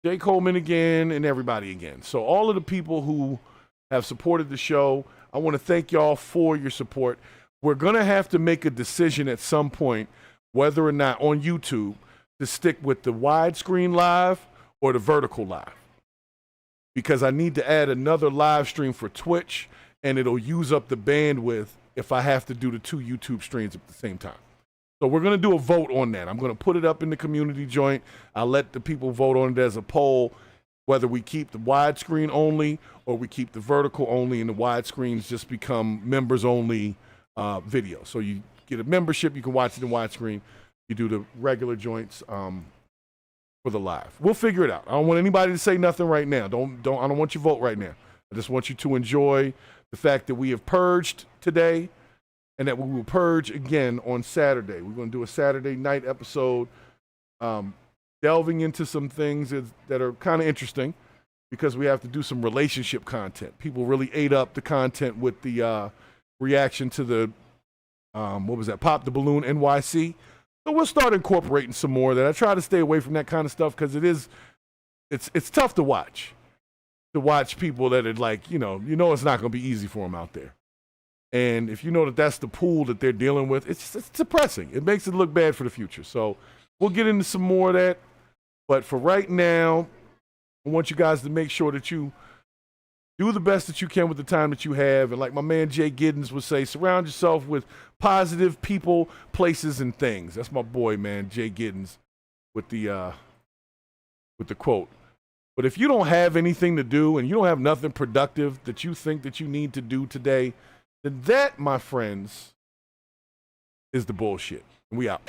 Jay Coleman again, and everybody again. So all of the people who have supported the show, I want to thank y'all for your support. We're going to have to make a decision at some point whether or not on YouTube to stick with the widescreen live or the vertical live. Because I need to add another live stream for Twitch, and it'll use up the bandwidth if I have to do the 2 YouTube streams at the same time. So we're going to do a vote on that. I'm going to put it up in the community joint. I'll let the people vote on it as a poll, whether we keep the widescreen only or we keep the vertical only, and the widescreens just become members only video. So you get a membership, you can watch it in widescreen. You do the regular joints for the live. We'll figure it out. I don't want anybody to say nothing right now. I don't want you to vote right now. I just want you to enjoy the fact that we have purged today, and that we will purge again on Saturday. We're going to do a Saturday night episode, delving into some things that are kind of interesting, because we have to do some relationship content. People really ate up the content with the reaction to the, what was that, Pop the Balloon NYC. So we'll start incorporating some more of that. I try to stay away from that kind of stuff because it's tough to watch people that are like, you know it's not going to be easy for them out there. And if you know that that's the pool that they're dealing with, it's depressing. It makes it look bad for the future. So we'll get into some more of that. But for right now, I want you guys to make sure that you do the best that you can with the time that you have. And like my man Jay Giddens would say, surround yourself with positive people, places, and things. That's my boy, man, Jay Giddens, with the quote. But if you don't have anything to do and you don't have nothing productive that you think that you need to do today, then that, my friends, is the bullshit. And we out.